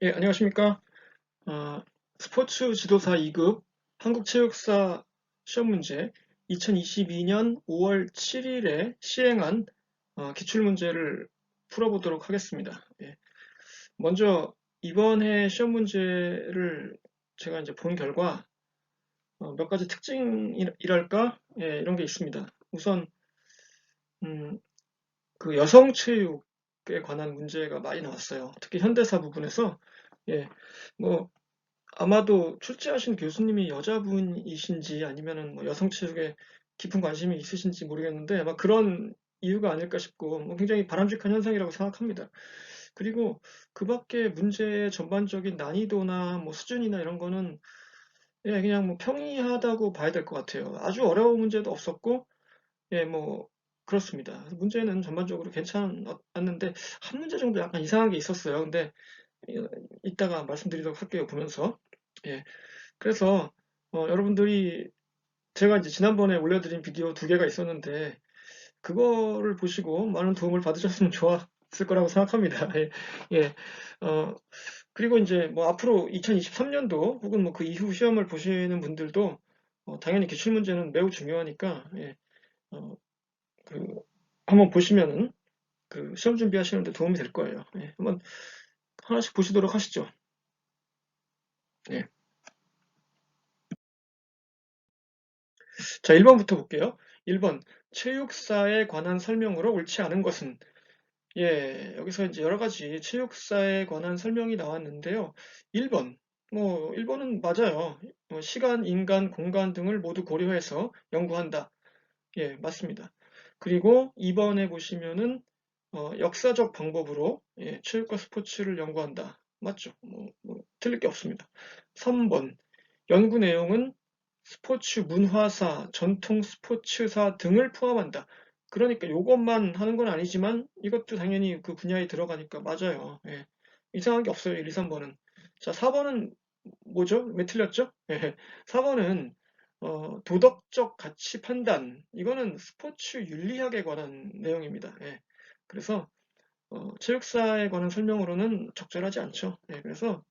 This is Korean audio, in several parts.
예, 안녕하십니까. 아, 스포츠 지도사 2급 한국체육사 시험 문제 2022년 5월 7일에 시행한 기출문제를 풀어보도록 하겠습니다. 예, 먼저 이번 해 시험 문제를 제가 이제 본 결과 몇 가지 특징이랄까? 예, 이런 게 있습니다. 우선 음, 그 여성 체육에 관한 문제가 많이 나왔어요. 특히 현대사 부분에서 예, 뭐 아마도 출제하신 교수님이 여자분이신지 아니면은 뭐 여성 체육에 깊은 관심이 있으신지 모르겠는데 아마 그런 이유가 아닐까 싶고 뭐 굉장히 바람직한 현상이라고 생각합니다. 그리고 그 밖에 문제의 전반적인 난이도나 뭐 수준이나 이런 거는 예, 그냥 뭐 평이하다고 봐야 될 것 같아요. 아주 어려운 문제도 없었고 예, 뭐 그렇습니다. 문제는 전반적으로 괜찮았는데 한 문제 정도 약간 이상한 게 있었어요. 근데 이따가 말씀드리도록 할게요. 보면서. 예. 그래서 여러분들이 제가 이제 지난번에 올려드린 비디오 두 개가 있었는데 그거를 보시고 많은 도움을 받으셨으면 좋았을 거라고 생각합니다. 예, 예. 어, 그리고 이제 뭐 앞으로 2023년도 혹은 뭐 그 이후 시험을 보시는 분들도 당연히 기출 문제는 매우 중요하니까 예, 어, 그 한번 보시면은 그 시험 준비하시는데 도움이 될 거예요. 예, 한번 하나씩 보시도록 하시죠. 예. 자, 1번부터 볼게요. 1번, 체육사에 관한 설명으로 옳지 않은 것은? 예, 여기서 이제 여러 가지 체육사에 관한 설명이 나왔는데요. 1번, 1번은 맞아요. 시간, 인간, 공간 등을 모두 고려해서 연구한다. 예, 맞습니다. 그리고 2번에 보시면은, 역사적 방법으로, 예, 체육과 스포츠를 연구한다. 맞죠? 틀릴 게 없습니다. 3번, 연구 내용은 스포츠 문화사, 전통 스포츠사 등을 포함한다. 그러니까 이것만 하는 건 아니지만 이것도 당연히 그 분야에 들어가니까 맞아요. 예. 이상한 게 없어요. 1, 2, 3번은. 자, 4번은 뭐죠? 왜 틀렸죠? 예. 4번은 도덕적 가치 판단. 이거는 스포츠 윤리학에 관한 내용입니다. 예. 그래서 체육사에 관한 설명으로는 적절하지 않죠. 예. 그래서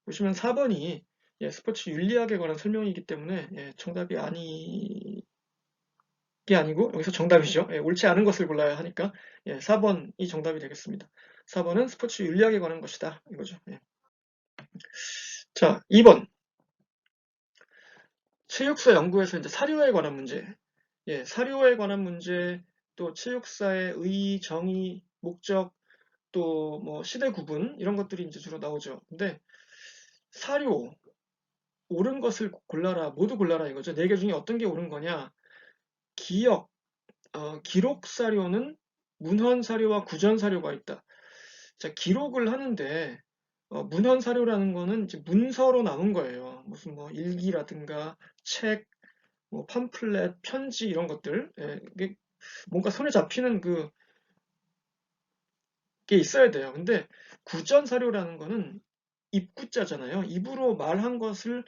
보시면 4번이 예, 스포츠 윤리학에 관한 설명이기 때문에 예, 정답이 아니고 여기서 정답이죠. 예, 옳지 않은 것을 골라야 하니까 예, 4번이 정답이 되겠습니다. 4번은 스포츠 윤리학에 관한 것이다. 이거죠. 예. 자, 2번. 체육사 연구에서 이제 사료에 관한 문제. 예, 사료에 관한 문제, 또 체육사의 의, 정의, 목적, 또 뭐 시대 구분 이런 것들이 이제 주로 나오죠. 근데 사료, 옳은 것을 골라라, 모두 골라라 이거죠. 네 개 중에 어떤 게 옳은 거냐? 기억, 기록 사료는 문헌 사료와 구전 사료가 있다. 자, 기록을 하는데 문헌 사료라는 거는 이제 문서로 남은 거예요. 무슨 뭐 일기라든가 책, 뭐 팜플렛, 편지 이런 것들. 예, 이게 뭔가 손에 잡히는 게 있어야 돼요. 근데 구전 사료라는 거는 입구자잖아요. 입으로 말한 것을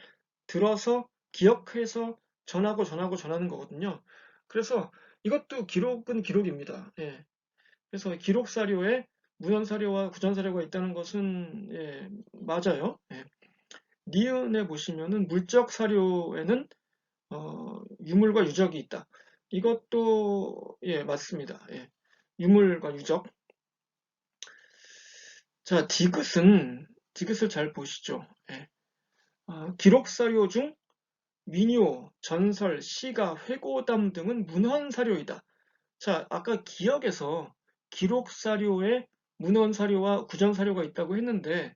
들어서 기억해서 전하는 거거든요. 그래서 이것도 기록은 기록입니다. 예. 그래서 기록 사료에 문헌 사료와 구전 사료가 있다는 것은 예, 맞아요. 예. 니은에 보시면은 물적 사료에는 유물과 유적이 있다. 이것도 예, 맞습니다. 예. 유물과 유적. 자, 디귿을 잘 보시죠. 예. 기록 사료 중 민요, 전설, 시가, 회고담 등은 문헌 사료이다. 자, 아까 기억에서 기록 사료에 문헌 사료와 구전 사료가 있다고 했는데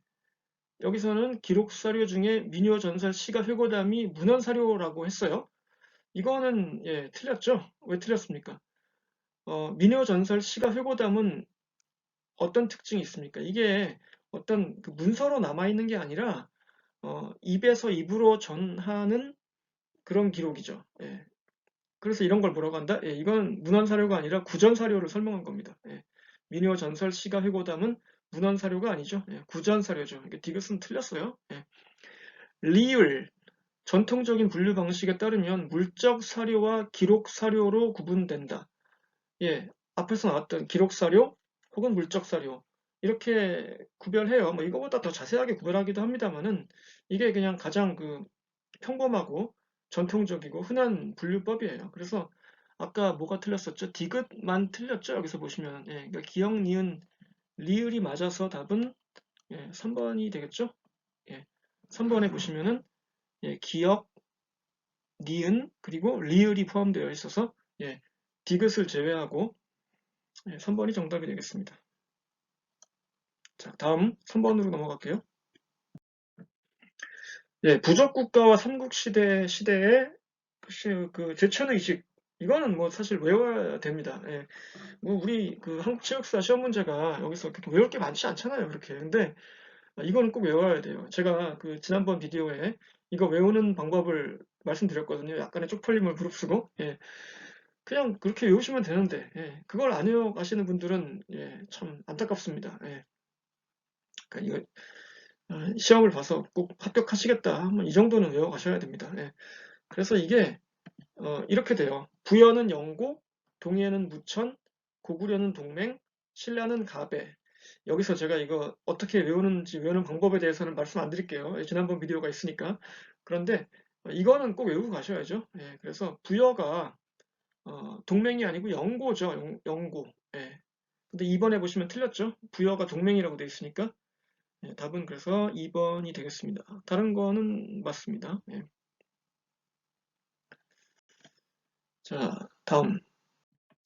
여기서는 기록 사료 중에 민요, 전설, 시가, 회고담이 문헌 사료라고 했어요. 이거는 예, 틀렸죠? 왜 틀렸습니까? 민요, 전설, 시가, 회고담은 어떤 특징이 있습니까? 이게 어떤 그 문서로 남아 있는 게 아니라 입에서 입으로 전하는 그런 기록이죠. 예. 그래서 이런 걸 뭐라고 한다? 예, 이건 문헌 사료가 아니라 구전 사료를 설명한 겁니다. 예. 민요, 전설, 시가, 회고담은 문헌 사료가 아니죠. 예, 구전 사료죠. 이게 디귿은 틀렸어요. 예. 리을, 전통적인 분류 방식에 따르면 물적 사료와 기록 사료로 구분된다. 예, 앞에서 나왔던 기록 사료 혹은 물적 사료. 이렇게 구별해요. 뭐 이거보다 더 자세하게 구별하기도 합니다만은 이게 그냥 가장 평범하고 전통적이고 흔한 분류법이에요. 그래서 아까 뭐가 틀렸었죠? 디귿만 틀렸죠? 여기서 보시면. 예, 그러니까 기역, 니은, 리을이 맞아서 답은 3번이 되겠죠? 예, 3번에 보시면은 기역, 니은, 그리고 리을이 포함되어 있어서 디귿을 제외하고 3번이 정답이 되겠습니다. 자, 다음 3번으로 넘어갈게요. 부족국가와 삼국시대의 제천의식, 이거는 뭐 사실 외워야 됩니다. 뭐 우리 한국체육사 시험 문제가 여기서 그렇게 외울 게 많지 않잖아요, 그렇게. 근데 이거는 꼭 외워야 돼요. 제가 지난번 비디오에 이거 외우는 방법을 말씀드렸거든요. 약간의 쪽팔림을 무릅쓰고. 그냥 그렇게 외우시면 되는데, 그걸 안 외워가시는 분들은 참 안타깝습니다. 그러니까 이거 시험을 봐서 꼭 합격하시겠다, 뭐 이 정도는 외워가셔야 됩니다. 그래서 이게 이렇게 돼요. 부여는 영고, 동해는 무천, 고구려는 동맹, 신라는 가배. 여기서 제가 이거 어떻게 외우는지, 외우는 방법에 대해서는 말씀 안 드릴게요. 지난번 비디오가 있으니까. 그런데 이거는 꼭 외우고 가셔야죠. 그래서 부여가 동맹이 아니고 영고죠. 영고. 근데 2번에 보시면 틀렸죠. 부여가 동맹이라고 되어 있으니까. 답은 그래서 2번이 되겠습니다. 다른 거는 맞습니다. 자, 다음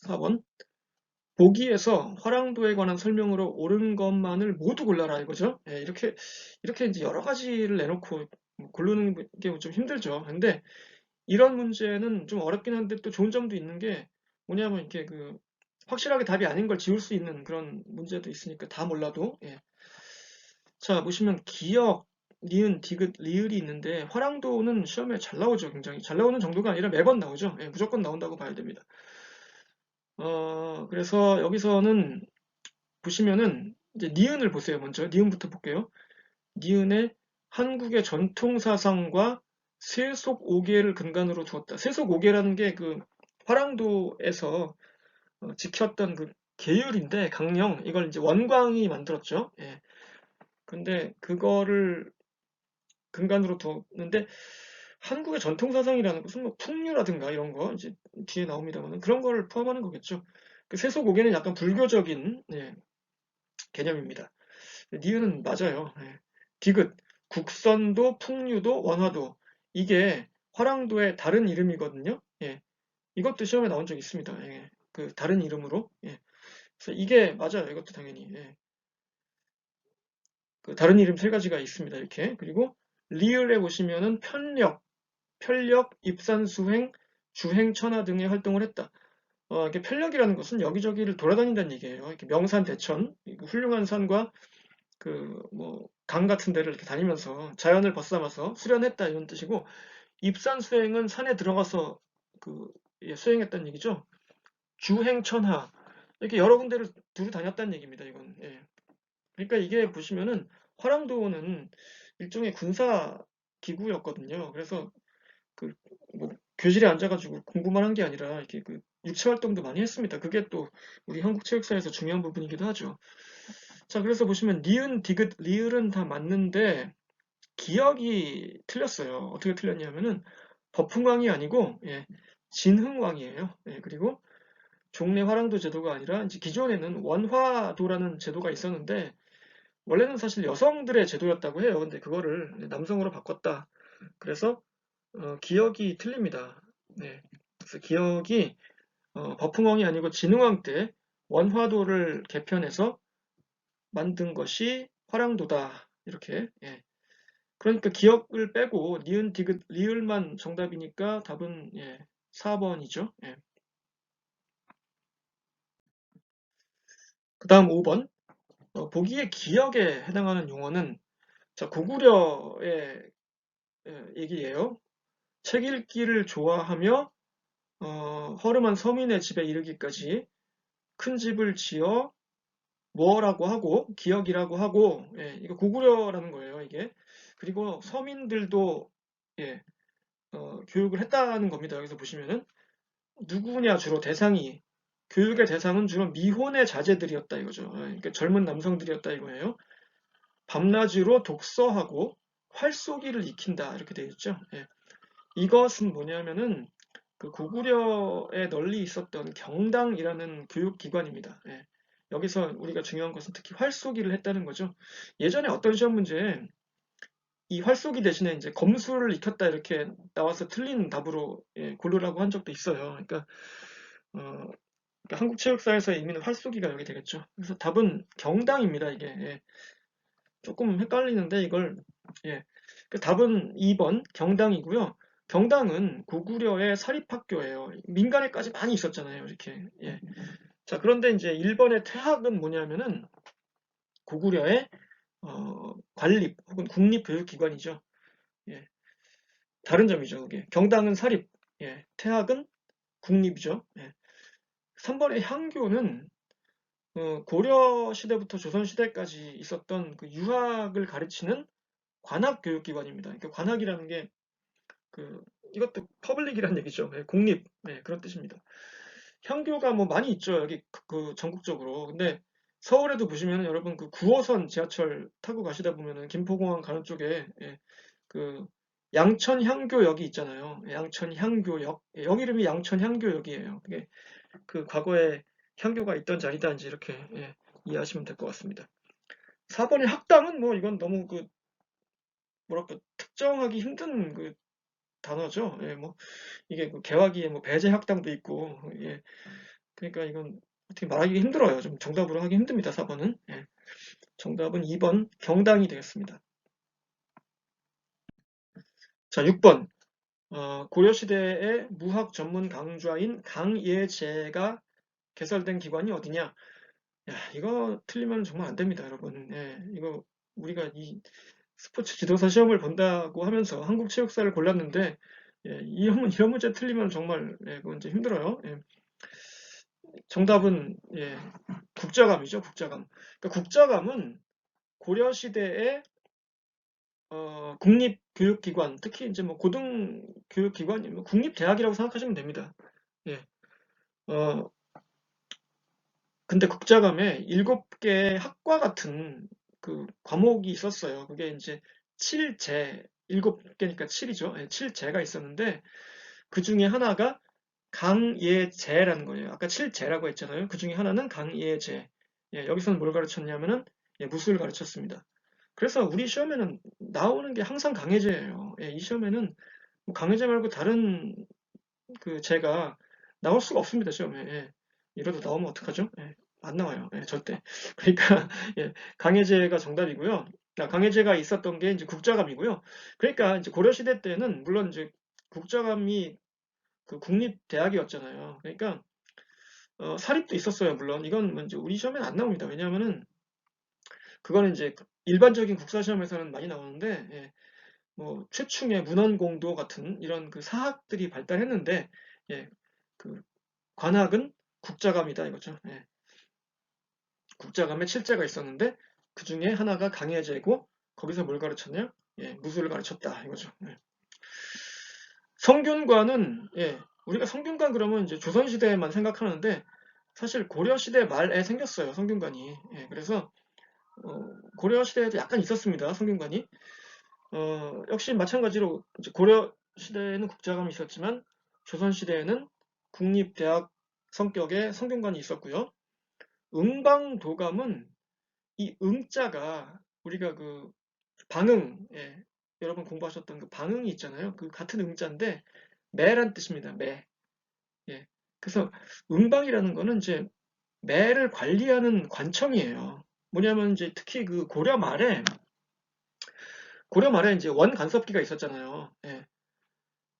4번. 보기에서 화랑도에 관한 설명으로 옳은 것만을 모두 골라라 이거죠. 이렇게 이제 여러 가지를 내놓고 고르는 게 좀 힘들죠. 근데 이런 문제는 좀 어렵긴 한데 또 좋은 점도 있는 게 뭐냐면 이렇게 확실하게 답이 아닌 걸 지울 수 있는 그런 문제도 있으니까 다 몰라도. 자, 보시면 기역, 니은, 디귿, 리을이 있는데 화랑도는 시험에 잘 나오죠. 굉장히 잘 나오는 정도가 아니라 매번 나오죠. 무조건 나온다고 봐야 됩니다. 그래서 여기서는 보시면은 이제 니은을 보세요. 먼저 니은부터 볼게요. 니은에 한국의 전통 사상과 세속 오계를 근간으로 두었다. 세속 오계라는 게 화랑도에서 지켰던 계율인데, 강령, 이걸 이제 원광이 만들었죠. 근데 그거를 근간으로 두었는데, 한국의 전통 사상이라는 것은 뭐 풍류라든가 이런 거 이제 뒤에 나옵니다만 그런 걸 포함하는 거겠죠. 세속 오계는 약간 불교적인 개념입니다. 니은은 맞아요. 디귿, 국선도, 풍류도, 원화도, 이게 화랑도의 다른 이름이거든요. 이것도 시험에 나온 적 있습니다. 다른 이름으로. 그래서 이게 맞아요. 이것도 당연히. 다른 이름 세 가지가 있습니다. 이렇게. 그리고 리을에 보시면은 편력, 입산수행, 주행천하 등의 활동을 했다. 이게 편력이라는 것은 여기저기를 돌아다닌다는 얘기예요. 이렇게 명산, 대천, 훌륭한 산과 강 같은 데를 이렇게 다니면서 자연을 벗삼아서 수련했다 이런 뜻이고, 입산 수행은 산에 들어가서 수행했다는 얘기죠. 주행천하, 이렇게 여러 군데를 두루 다녔다는 얘기입니다. 이건. 그러니까 이게 보시면은 화랑도는 일종의 군사 기구였거든요. 그래서 교실에 앉아가지고 공부만 한 게 아니라 이렇게 육체 활동도 많이 했습니다. 그게 또 우리 한국 체육사에서 중요한 부분이기도 하죠. 자, 그래서 보시면 니은, 디귿, 리을은 다 맞는데 기억이 틀렸어요. 어떻게 틀렸냐면은 버풍왕이 아니고 진흥왕이에요. 그리고 종래 화랑도 제도가 아니라 이제 기존에는 원화도라는 제도가 있었는데 원래는 사실 여성들의 제도였다고 해요. 근데 그거를 남성으로 바꿨다. 그래서 기억이 틀립니다. 그래서 기억이 버풍왕이 아니고 진흥왕 때 원화도를 개편해서 만든 것이 화랑도다. 이렇게. 그러니까 기억을 빼고 니은, 디귿, 리을만 정답이니까 답은 4번이죠. 그 다음 5번. 보기에 기억에 해당하는 용어는 자, 고구려의 얘기예요. 책 읽기를 좋아하며 허름한 서민의 집에 이르기까지 큰 집을 지어 뭐라고 하고 기억이라고 하고, 이거 고구려라는 거예요, 이게. 그리고 서민들도 예, 교육을 했다는 겁니다. 여기서 보시면은 누구냐 주로 대상이 교육의 대상은 주로 미혼의 자제들이었다 이거죠. 그러니까 젊은 남성들이었다 이거예요. 밤낮으로 독서하고 활쏘기를 익힌다 이렇게 되어 있죠. 예. 이것은 뭐냐면은 그 고구려에 널리 있었던 경당이라는 교육기관입니다. 예. 여기서 우리가 중요한 것은 특히 활쏘기를 했다는 거죠. 예전에 어떤 시험 문제에 이 활쏘기 대신에 이제 검수를 익혔다 이렇게 나와서 틀린 답으로 예, 고르라고 한 적도 있어요. 어, 그러니까 한국 체육사에서의 의미는 활쏘기가 여기 되겠죠. 그래서 답은 경당입니다. 이게 예. 조금 헷갈리는데 이걸 예. 그 답은 2번 경당이고요. 경당은 고구려의 사립학교예요. 민간에까지 많이 있었잖아요. 이렇게 예. 자 그런데 이제 1번의 태학은 뭐냐면은 고구려의 관립 혹은 국립교육기관이죠. 예. 다른 점이죠. 그게 경당은 사립, 예. 태학은 국립이죠. 예. 3번의 향교는 고려 시대부터 조선 시대까지 있었던 그 유학을 가르치는 관학 교육기관입니다. 그러니까 관학이라는 게 그 이것도 퍼블릭이라는 얘기죠. 예, 공립 그런 뜻입니다. 향교가 뭐 많이 있죠. 여기 그 전국적으로. 근데 서울에도 보시면 여러분 그 9호선 지하철 타고 가시다 보면은 김포공항 가는 쪽에 그 양천향교역이 있잖아요. 양천향교역. 여기 이름이 양천향교역이에요. 그게 그 과거에 향교가 있던 자리다인지 이렇게 이해하시면 될 것 같습니다. 4번의 학당은 뭐 이건 너무 그 뭐랄까 특정하기 힘든 그 단어죠. 예, 뭐 이게 그 개화기에 뭐 배제 학당도 있고 예, 그러니까 이건 어떻게 말하기 힘들어요. 좀 정답으로 하기 힘듭니다. 4번은 예, 정답은 2번 경당이 되겠습니다. 자, 6번 고려시대의 무학 전문 강좌인 강예제가 개설된 기관이 어디냐? 야, 이거 틀리면 정말 안 됩니다, 여러분. 예, 이거 우리가 이 스포츠 지도사 시험을 본다고 하면서 한국 체육사를 골랐는데 예, 이런 문제 틀리면 정말 그건 이제 힘들어요. 예. 정답은 국자감이죠, 국자감. 그러니까 국자감은 고려 시대의 국립교육기관, 특히 이제 뭐 고등교육기관, 뭐 국립대학이라고 생각하시면 됩니다. 예. 어, 근데 국자감에 7개의 학과 같은 그 과목이 있었어요. 그게 이제 7제, 7개니까 7이죠. 예, 7제가 있었는데 그 중에 하나가 강예제라는 거예요. 아까 7제라고 했잖아요. 그 중에 하나는 강예제. 예, 여기서는 뭘 가르쳤냐면은 무술을 가르쳤습니다. 그래서 우리 시험에는 나오는 게 항상 강예제예요. 예, 이 시험에는 뭐 강예제 말고 다른 그 제가 나올 수가 없습니다. 시험에. 예. 이래도 나오면 어떡하죠? 예, 안 나와요. 예, 절대. 그러니까 강예제가 정답이고요. 강예제가 있었던 게 이제 국자감이고요. 그러니까 이제 고려 시대 때는 물론 이제 국자감이 그 국립대학이었잖아요. 그러니까 사립도 있었어요. 물론 이건 뭐 이제 우리 시험에는 안 나옵니다. 왜냐하면은 그거는 이제 일반적인 국사 시험에서는 많이 나오는데 뭐 최충의 문헌공도 같은 이런 그 사학들이 발달했는데 그 관학은 국자감이다 이거죠. 국자감에 칠제가 있었는데 그 중에 하나가 강예제고 거기서 뭘 가르쳤냐? 무술을 가르쳤다 이거죠. 성균관은 우리가 성균관 그러면 이제 조선시대에만 생각하는데 사실 고려시대 말에 생겼어요. 성균관이. 그래서 고려시대에도 약간 있었습니다. 성균관이. 역시 마찬가지로 이제 고려시대에는 국자감이 있었지만 조선시대에는 국립대학 성격의 성균관이 있었고요. 응방도감은 이 응자가 우리가 그 방응, 여러분 공부하셨던 그 방응이 있잖아요. 그 같은 응자인데 매란 뜻입니다. 매. 예. 그래서 응방이라는 거는 이제 매를 관리하는 관청이에요. 뭐냐면 이제 특히 그 고려 말에 이제 원간섭기가 있었잖아요.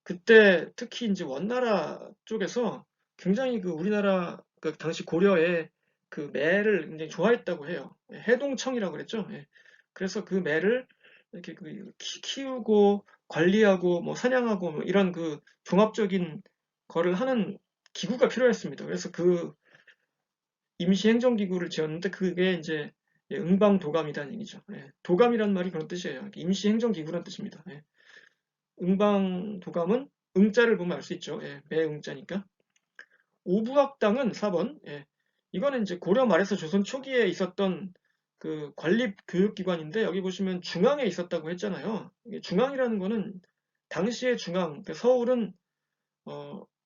그때 특히 이제 원나라 쪽에서 굉장히 그 우리나라 그 당시 고려의 그 매를 굉장히 좋아했다고 해요. 해동청이라고 그랬죠. 그래서 그 매를 이렇게 그 키우고 관리하고 뭐 사냥하고 뭐 이런 그 종합적인 거를 하는 기구가 필요했습니다. 그래서 그 임시행정기구를 지었는데 그게 이제 응방도감이라는 얘기죠. 도감이란 말이 그런 뜻이에요. 임시행정기구란 뜻입니다. 응방도감은 응자를 보면 알 수 있죠. 매응자니까. 오부학당은 4번. 예. 이거는 이제 고려 말에서 조선 초기에 있었던 그 관립 교육기관인데 여기 보시면 중앙에 있었다고 했잖아요. 이게 중앙이라는 거는 당시의 중앙, 그러니까 서울은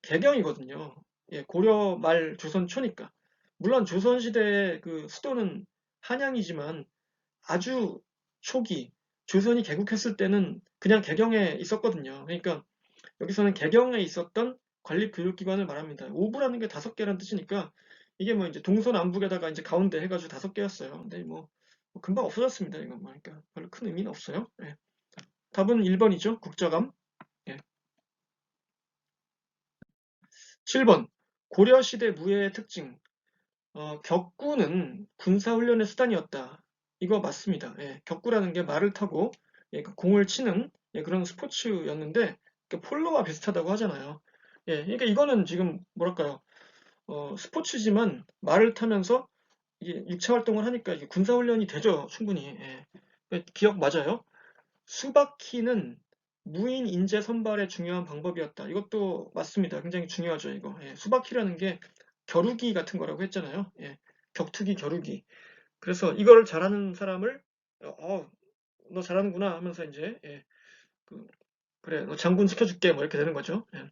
개경이거든요. 예, 고려 말 조선 초니까. 물론 조선 시대의 그 수도는 한양이지만 아주 초기 조선이 개국했을 때는 그냥 개경에 있었거든요. 그러니까 여기서는 개경에 있었던 관립교육기관을 말합니다. 오부라는 게 5개라는 뜻이니까 이게 뭐 이제 동서남북에다가 이제 가운데 해가지고 5개였어요. 근데 뭐 금방 없어졌습니다. 이건 뭐 그러니까 별로 큰 의미는 없어요. 예. 답은 1번이죠. 국자감. 예. 7번. 고려시대 무예의 특징. 격구는 군사훈련의 수단이었다. 이거 맞습니다. 예, 격구라는 게 말을 타고 예, 그 공을 치는 예, 그런 스포츠였는데 폴로와 비슷하다고 하잖아요. 예, 그러니까 이거는 지금 뭐랄까요? 스포츠지만 말을 타면서 이게 육체 활동을 하니까 이게 군사훈련이 되죠, 충분히. 예. 기억 맞아요. 수바키는 무인 인재 선발의 중요한 방법이었다. 이것도 맞습니다. 굉장히 중요하죠, 이거. 예, 수바키라는 게 겨루기 같은 거라고 했잖아요. 예, 격투기, 겨루기. 그래서 이걸 잘하는 사람을 너 잘하는구나 하면서 이제 예, 그, 그래, 너 장군 시켜줄게 뭐 이렇게 되는 거죠. 예.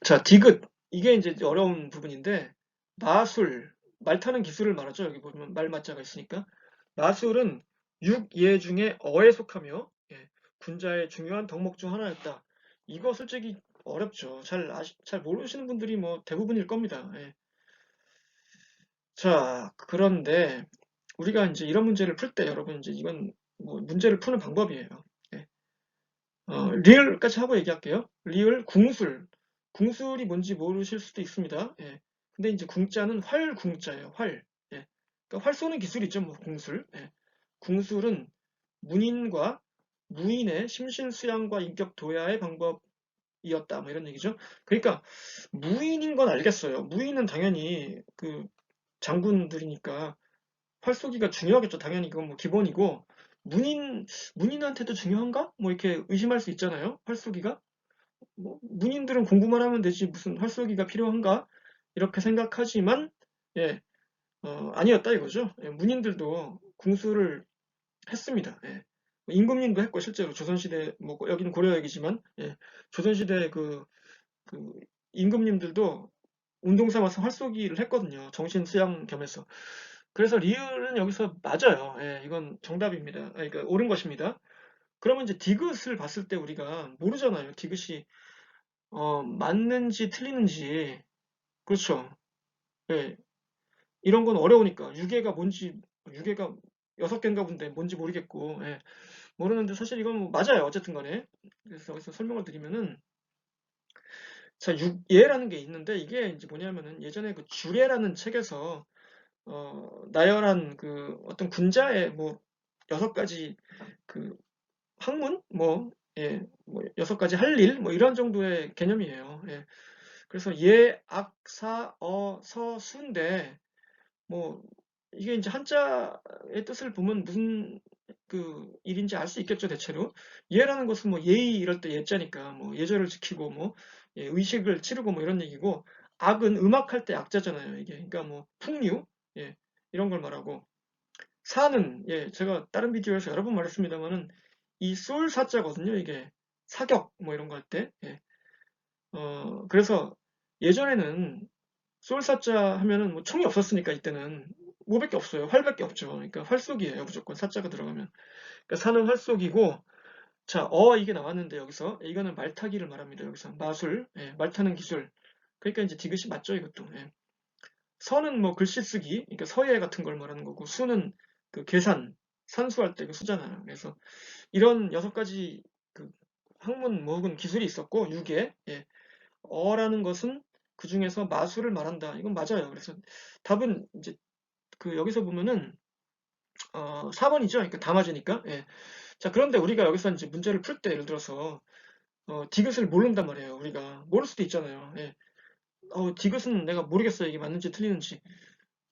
자, 디귿. 이게 이제 어려운 부분인데 마술, 말 타는 기술을 말하죠. 여기 보면 말 맞자가 있으니까. 마술은 육예 중에 어에 속하며 예, 군자의 중요한 덕목 중 하나였다. 이거 솔직히 어렵죠. 잘 모르시는 분들이 뭐 대부분일 겁니다. 예. 자, 그런데 우리가 이제 이런 문제를 풀 때 여러분 이제 이건 뭐 문제를 푸는 방법이에요. 예. 리을까지 하고 얘기할게요. 리을, 궁술. 궁술이 뭔지 모르실 수도 있습니다. 예. 근데 이제 궁자는 활궁자예요. 활. 예. 그러니까 활 쏘는 기술이죠. 뭐 궁술. 예. 궁술은 문인과 무인의 심신수양과 인격 도야의 방법이었다. 뭐 이런 얘기죠. 그러니까 무인인 건 알겠어요. 무인은 당연히 그 장군들이니까 활 쏘기가 중요하겠죠. 당연히 그건 뭐 기본이고 문인한테도 중요한가? 뭐 이렇게 의심할 수 있잖아요. 활 쏘기가. 뭐 문인들은 공부만 하면 되지 무슨 활 쏘기가 필요한가? 이렇게 생각하지만 예, 아니었다 이거죠. 예, 문인들도 궁수를 했습니다. 예. 뭐 임금님도 했고 실제로 조선시대 뭐 여기는 고려 얘기지만 예, 조선시대 그 임금님들도 운동 삼아서 활쏘기를 했거든요. 정신 수양 겸해서. 그래서 리을은 여기서 맞아요. 예, 이건 정답입니다. 아니, 그러니까 옳은 것입니다. 그러면 이제 디귿을 봤을 때 우리가 모르잖아요. 디귿이 맞는지 틀리는지. 그렇죠. 예, 이런 건 어려우니까 유계가 뭔지 유계가 6개인가 본데 뭔지 모르겠고 예, 모르는데 사실 이건 뭐 맞아요. 어쨌든 간에. 그래서 여기서 설명을 드리면은 자, 육예라는 게 있는데 이게 이제 뭐냐면은 예전에 그 주례라는 책에서 나열한 그 어떤 군자의 뭐 6가지 그 학문 뭐 예, 뭐 6가지 할 일 뭐 이런 정도의 개념이에요. 예. 그래서 예, 악, 사, 서, 수인데 뭐 이게 이제 한자의 뜻을 보면 무슨 그 일인지 알 수 있겠죠, 대체로. 예라는 것은 뭐 예의 이럴 때 예자니까 뭐 예절을 지키고 뭐 예, 의식을 치르고 뭐 이런 얘기고 악은 음악할 때 악자잖아요, 이게. 그러니까 뭐 풍류 예, 이런 걸 말하고 사는 예, 제가 다른 비디오에서 여러 번 말했습니다만은 이 쏠 사자거든요, 이게. 사격 뭐 이런 거 할 때. 예. 그래서 예전에는 쏠사자 하면은 뭐 총이 없었으니까 이때는 뭐밖에 없어요. 활밖에 없죠. 그러니까 활쏘기예요. 무조건 사자가 들어가면. 그러니까 사는 활쏘기고 자, 이게 나왔는데 여기서 이거는 말타기를 말합니다. 여기서 마술, 예, 말타는 기술. 그러니까 이제 디귿이 맞죠, 이것도. 예. 서는 뭐 글씨 쓰기, 그러니까 서예 같은 걸 말하는 거고 수는 그 계산, 산수할 때 그 수잖아요. 그래서 이런 6가지 그 학문 뭐 혹은 기술이 있었고 유계, 예. 어라는 것은 그 중에서 마술을 말한다. 이건 맞아요. 그래서 답은 이제 그 여기서 보면은 4번이죠. 그러니까 다 맞으니까. 예. 자, 그런데 우리가 여기서 이제 문제를 풀 때 예를 들어서 디귿을 모른단 말이에요. 우리가 모를 수도 있잖아요. 예. 디귿은 내가 모르겠어요. 이게 맞는지 틀리는지.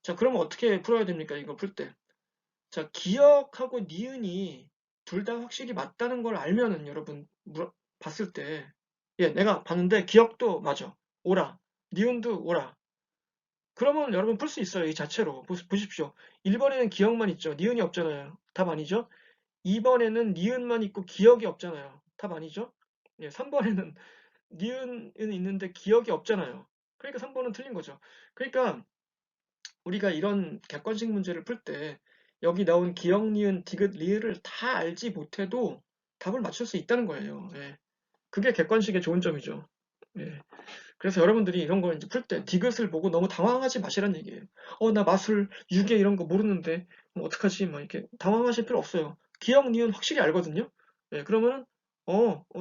자, 그러면 어떻게 풀어야 됩니까? 이거 풀 때. 자, 기억하고 니은이 둘 다 확실히 맞다는 걸 알면은 여러분 봤을 때 예, 내가 봤는데 기억도 맞아. 오라. 니은도 오라. 그러면 여러분 풀 수 있어요. 이 자체로. 보십시오. 1번에는 기억만 있죠. 니은이 없잖아요. 답 아니죠? 2번에는 니은만 있고 기억이 없잖아요. 답 아니죠? 예, 3번에는 니은은 있는데 기억이 없잖아요. 그러니까 3번은 틀린 거죠. 그러니까 우리가 이런 객관식 문제를 풀 때 여기 나온 기억, 니은, 디귿, 리을을 다 알지 못해도 답을 맞출 수 있다는 거예요. 예. 그게 객관식의 좋은 점이죠. 예. 그래서 여러분들이 이런 거 이제 풀 때 디귿을 보고 너무 당황하지 마시라는 얘기예요. 나 마술, 유계 이런 거 모르는데 어떡하지? 막 이렇게 당황하실 필요 없어요. 기억, 니은 확실히 알거든요. 예, 그러면은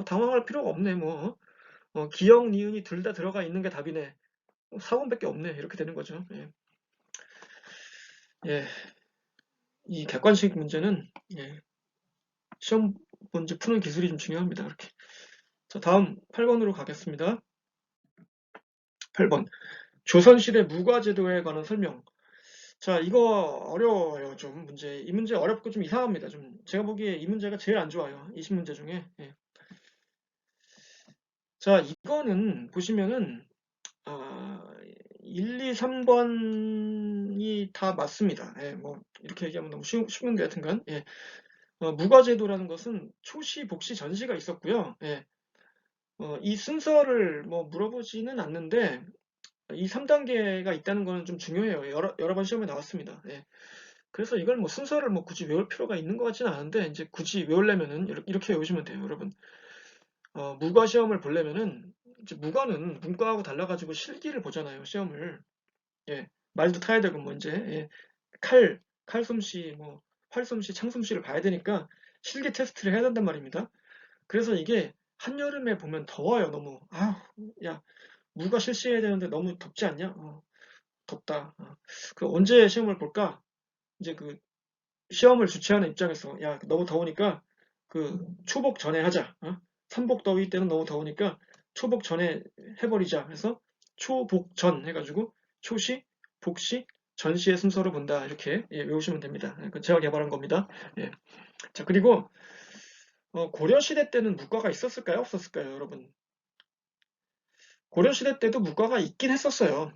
당황할 필요가 없네 뭐. 기억, 니은이 둘 다 들어가 있는 게 답이네. 4번밖에 없네. 이렇게 되는 거죠. 예. 예. 이 객관식 문제는 예, 시험 문제 푸는 기술이 좀 중요합니다. 이렇게. 자, 다음 8번으로 가겠습니다. 8번. 조선시대 무과제도에 관한 설명. 자, 이거 어려워요, 좀 문제. 이 문제 어렵고 좀 이상합니다. 좀 제가 보기에 이 문제가 제일 안 좋아요. 20문제 중에. 예. 자, 이거는 보시면은 1, 2, 3번이 다 맞습니다. 예, 뭐 이렇게 얘기하면 너무 쉬운데 하여튼간 예. 무과제도라는 것은 초시, 복시, 전시가 있었고요. 예. 이 순서를 뭐 물어보지는 않는데 이 3단계가 있다는 거는 좀 중요해요. 여러 번 시험에 나왔습니다. 예. 그래서 이걸 뭐 순서를 뭐 굳이 외울 필요가 있는 것 같지는 않은데 이제 굳이 외우려면은 이렇게 외우시면 돼요, 여러분. 무과 시험을 보려면은 이제 무과는 문과하고 달라가지고 실기를 보잖아요, 시험을. 예. 말도 타야 되고 뭐 이제 예. 칼솜씨, 뭐 활솜씨, 창솜씨를 봐야 되니까 실기 테스트를 해야 된단 말입니다. 그래서 이게 한여름에 보면 더워요, 너무. 아우, 야, 무과 실시해야 되는데 너무 덥지 않냐? 덥다. 그 언제 시험을 볼까? 이제 그 시험을 주최하는 입장에서 야 너무 더우니까 그 초복 전에 하자. 삼복 더위 때는 너무 더우니까 초복 전에 해버리자 해서 초복 전 해가지고 초시, 복시, 전시의 순서로 본다 이렇게 예, 외우시면 됩니다. 그 제가 개발한 겁니다. 예. 자 그리고 고려 시대 때는 무과가 있었을까요? 없었을까요, 여러분? 고려 시대 때도 무과가 있긴 했었어요.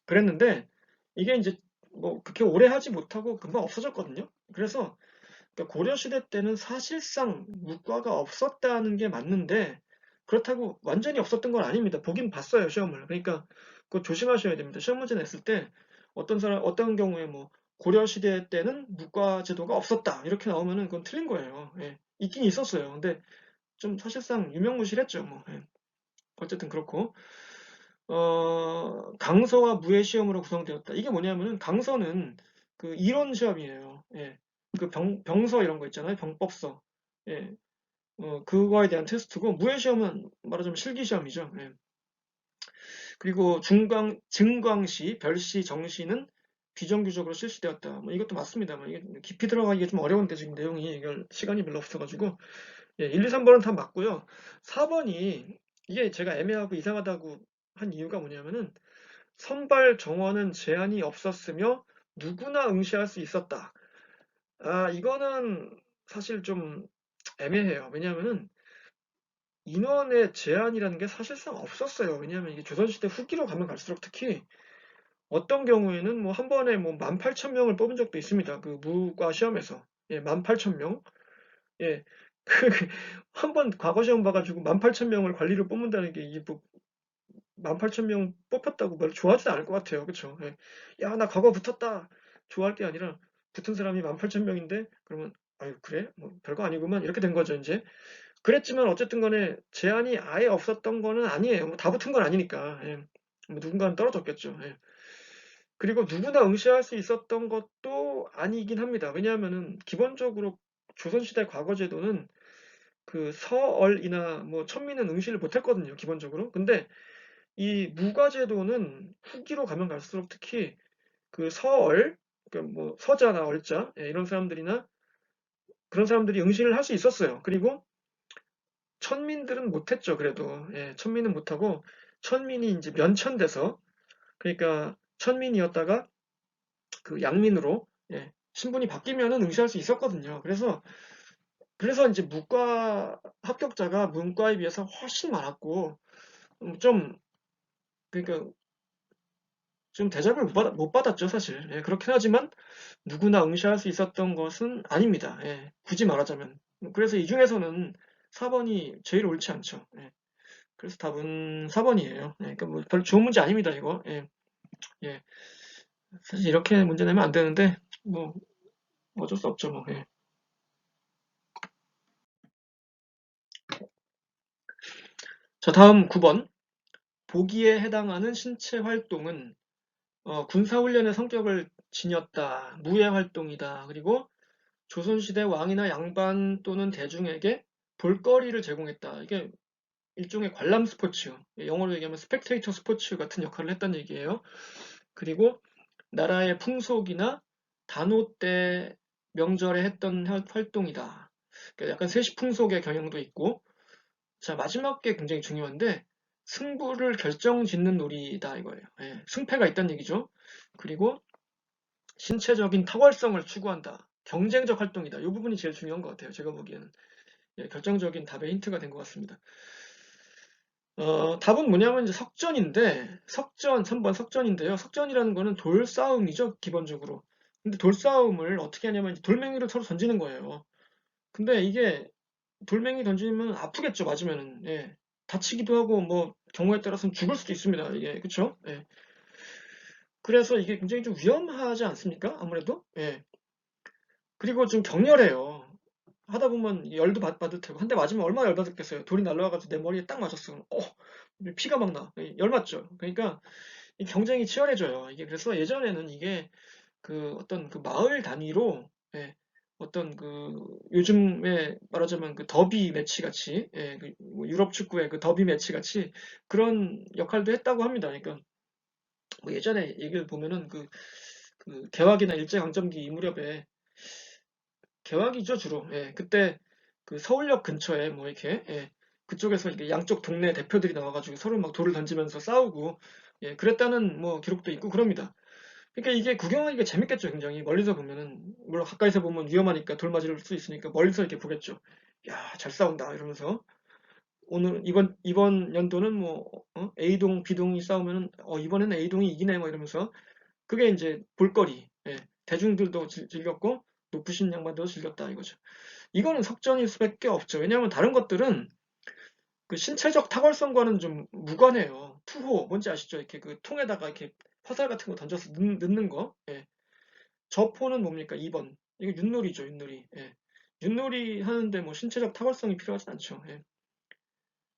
그랬는데 이게 이제 뭐 그렇게 오래 하지 못하고 금방 없어졌거든요. 그래서 그러니까 고려시대 때는 사실상 문과가 없었다는 게 맞는데 그렇다고 완전히 없었던 건 아닙니다. 보긴 봤어요, 시험을. 그러니까 그거 조심하셔야 됩니다. 시험 문제 냈을 때 어떤 경우에 뭐 고려시대 때는 문과 제도가 없었다 이렇게 나오면은 그건 틀린 거예요. 예. 있긴 있었어요. 근데 좀 사실상 유명무실했죠. 뭐. 예. 어쨌든 그렇고 강서와 무예 시험으로 구성되었다. 이게 뭐냐면은 강서는 그 이론 시험이에요. 예. 그 병서 이런 거 있잖아요. 병법서. 예. 그거에 대한 테스트고 무예 시험은 말하자면 실기 시험이죠. 예. 그리고 증광시, 별시, 정시는 비정규적으로 실시되었다. 뭐 이것도 맞습니다. 뭐 이게 깊이 들어가기가 좀 어려운데 지금 내용이 이걸 시간이 별로 없어가지고 예, 1, 2, 3번은 다 맞고요. 4번이 이게 제가 애매하고 이상하다고 한 이유가 뭐냐면은 선발 정원은 제한이 없었으며 누구나 응시할 수 있었다. 이거는 사실 좀 애매해요. 왜냐하면은 인원의 제한이라는 게 사실상 없었어요. 왜냐하면 이게 조선시대 후기로 가면 갈수록 특히 어떤 경우에는 뭐 한 번에 뭐 18,000명을 뽑은 적도 있습니다. 그 무과 시험에서. 예, 18,000명. 예. 한 번 과거 시험 봐가지고 18,000명을 관리로 뽑는다는 게 이게 뭐 18,000명 뽑혔다고 별로 좋아하지도 않을 것 같아요. 그쵸? 예. 야, 나 과거 붙었다. 좋아할 게 아니라 붙은 사람이 18,000명인데 그러면 아유 그래? 뭐 별거 아니구만 이렇게 된 거죠 이제. 그랬지만 어쨌든 간에 제한이 아예 없었던 거는 아니에요. 뭐 다 붙은 건 아니니까. 예. 뭐 누군가는 떨어졌겠죠. 예. 그리고 누구나 응시할 수 있었던 것도 아니긴 합니다. 왜냐하면은 기본적으로 조선시대 과거 제도는 그 서얼이나 뭐 천민은 응시를 못했거든요. 기본적으로. 근데 이 무과제도는 후기로 가면 갈수록 특히 그 서얼, 그러니까 뭐 서자나 얼자 예, 이런 사람들이나 그런 사람들이 응시를 할 수 있었어요. 그리고 천민들은 못했죠. 그래도 예, 천민은 못하고 천민이 이제 면천돼서 그러니까 천민이었다가 그 양민으로 예, 신분이 바뀌면은 응시할 수 있었거든요. 그래서 그래서 이제 문과 합격자가 문과에 비해서 훨씬 많았고, 좀, 그러니까 좀 대접을 못 받았죠, 사실. 예, 그렇긴 하지만 누구나 응시할 수 있었던 것은 아닙니다. 예, 굳이 말하자면. 그래서 이 중에서는 4번이 제일 옳지 않죠. 예, 그래서 답은 4번이에요. 예, 그러니까 뭐 별로 좋은 문제 아닙니다, 이거. 예, 예. 사실 이렇게 문제 내면 안 되는데, 뭐, 어쩔 수 없죠, 뭐. 예. 자, 다음 9번. 보기에 해당하는 신체 활동은 군사훈련의 성격을 지녔다, 무예 활동이다, 그리고 조선시대 왕이나 양반 또는 대중에게 볼거리를 제공했다. 이게 일종의 관람 스포츠, 영어로 얘기하면 스펙테이터 스포츠 같은 역할을 했다는 얘기예요. 그리고 나라의 풍속이나 단오 때 명절에 했던 활동이다. 그러니까 약간 세시풍속의 경향도 있고, 자, 마지막 게 굉장히 중요한데, 승부를 결정짓는 놀이다 이거예요. 예, 승패가 있다는 얘기죠. 그리고 신체적인 탁월성을 추구한다. 경쟁적 활동이다. 이 부분이 제일 중요한 것 같아요. 제가 보기에는. 예, 결정적인 답의 힌트가 된 것 같습니다. 답은 뭐냐면 이제 석전인데, 3번 석전인데요. 석전이라는 거는 돌싸움이죠, 기본적으로. 근데 돌싸움을 어떻게 하냐면 이제 돌멩이를 서로 던지는 거예요. 근데 이게 돌멩이 던지면 아프겠죠, 맞으면은. 예. 다치기도 하고 뭐 경우에 따라서는 죽을 수도 있습니다. 이게 그쵸? 예. 그래서 이게 굉장히 좀 위험하지 않습니까? 아무래도. 예. 그리고 좀 격렬해요. 하다 보면 열도 받을 테고 한 대 맞으면 얼마나 열받았겠어요. 돌이 날라와가지고 내 머리에 딱 맞았어. 피가 막 나. 열 맞죠. 그러니까 이 경쟁이 치열해져요. 이게 그래서 예전에는 이게 그 어떤 그 마을 단위로, 예, 어떤 그 요즘에 말하자면 그 더비 매치 같이, 예, 그뭐 유럽 축구의 그 더비 매치 같이 그런 역할도 했다고 합니다. 그러니까 뭐 예전에 얘기를 보면은 그 개화기나 일제강점기 이 무렵에 개화기죠 주로. 예, 그때 그 서울역 근처에 뭐 이렇게, 예, 그쪽에서 이렇게 양쪽 동네 대표들이 나와가지고 서로 막 돌을 던지면서 싸우고, 예, 그랬다는 뭐 기록도 있고 그럽니다. 그러니까 이게 구경하기가 재밌겠죠, 굉장히. 멀리서 보면은. 물론 가까이서 보면 위험하니까 돌 맞을 수 있으니까 멀리서 이렇게 보겠죠. 야, 잘 싸운다 이러면서. 오늘 이번 연도는 뭐 A동, B동이 싸우면은 이번에는 A동이 이기네 뭐 이러면서. 그게 이제 볼거리. 예. 대중들도 즐겼고 높으신 양반도 즐겼다 이거죠. 이거는 석전일 수밖에 없죠. 왜냐하면 다른 것들은 그 신체적 탁월성과는 좀 무관해요. 투호, 뭔지 아시죠? 이렇게 그 통에다가 이렇게 화살 같은 거 던져서 넣는 거. 예. 저포는 뭡니까? 2번. 이거 윷놀이죠, 윷놀이. 예. 윷놀이 하는데 뭐 신체적 탁월성이 필요하진 않죠. 예.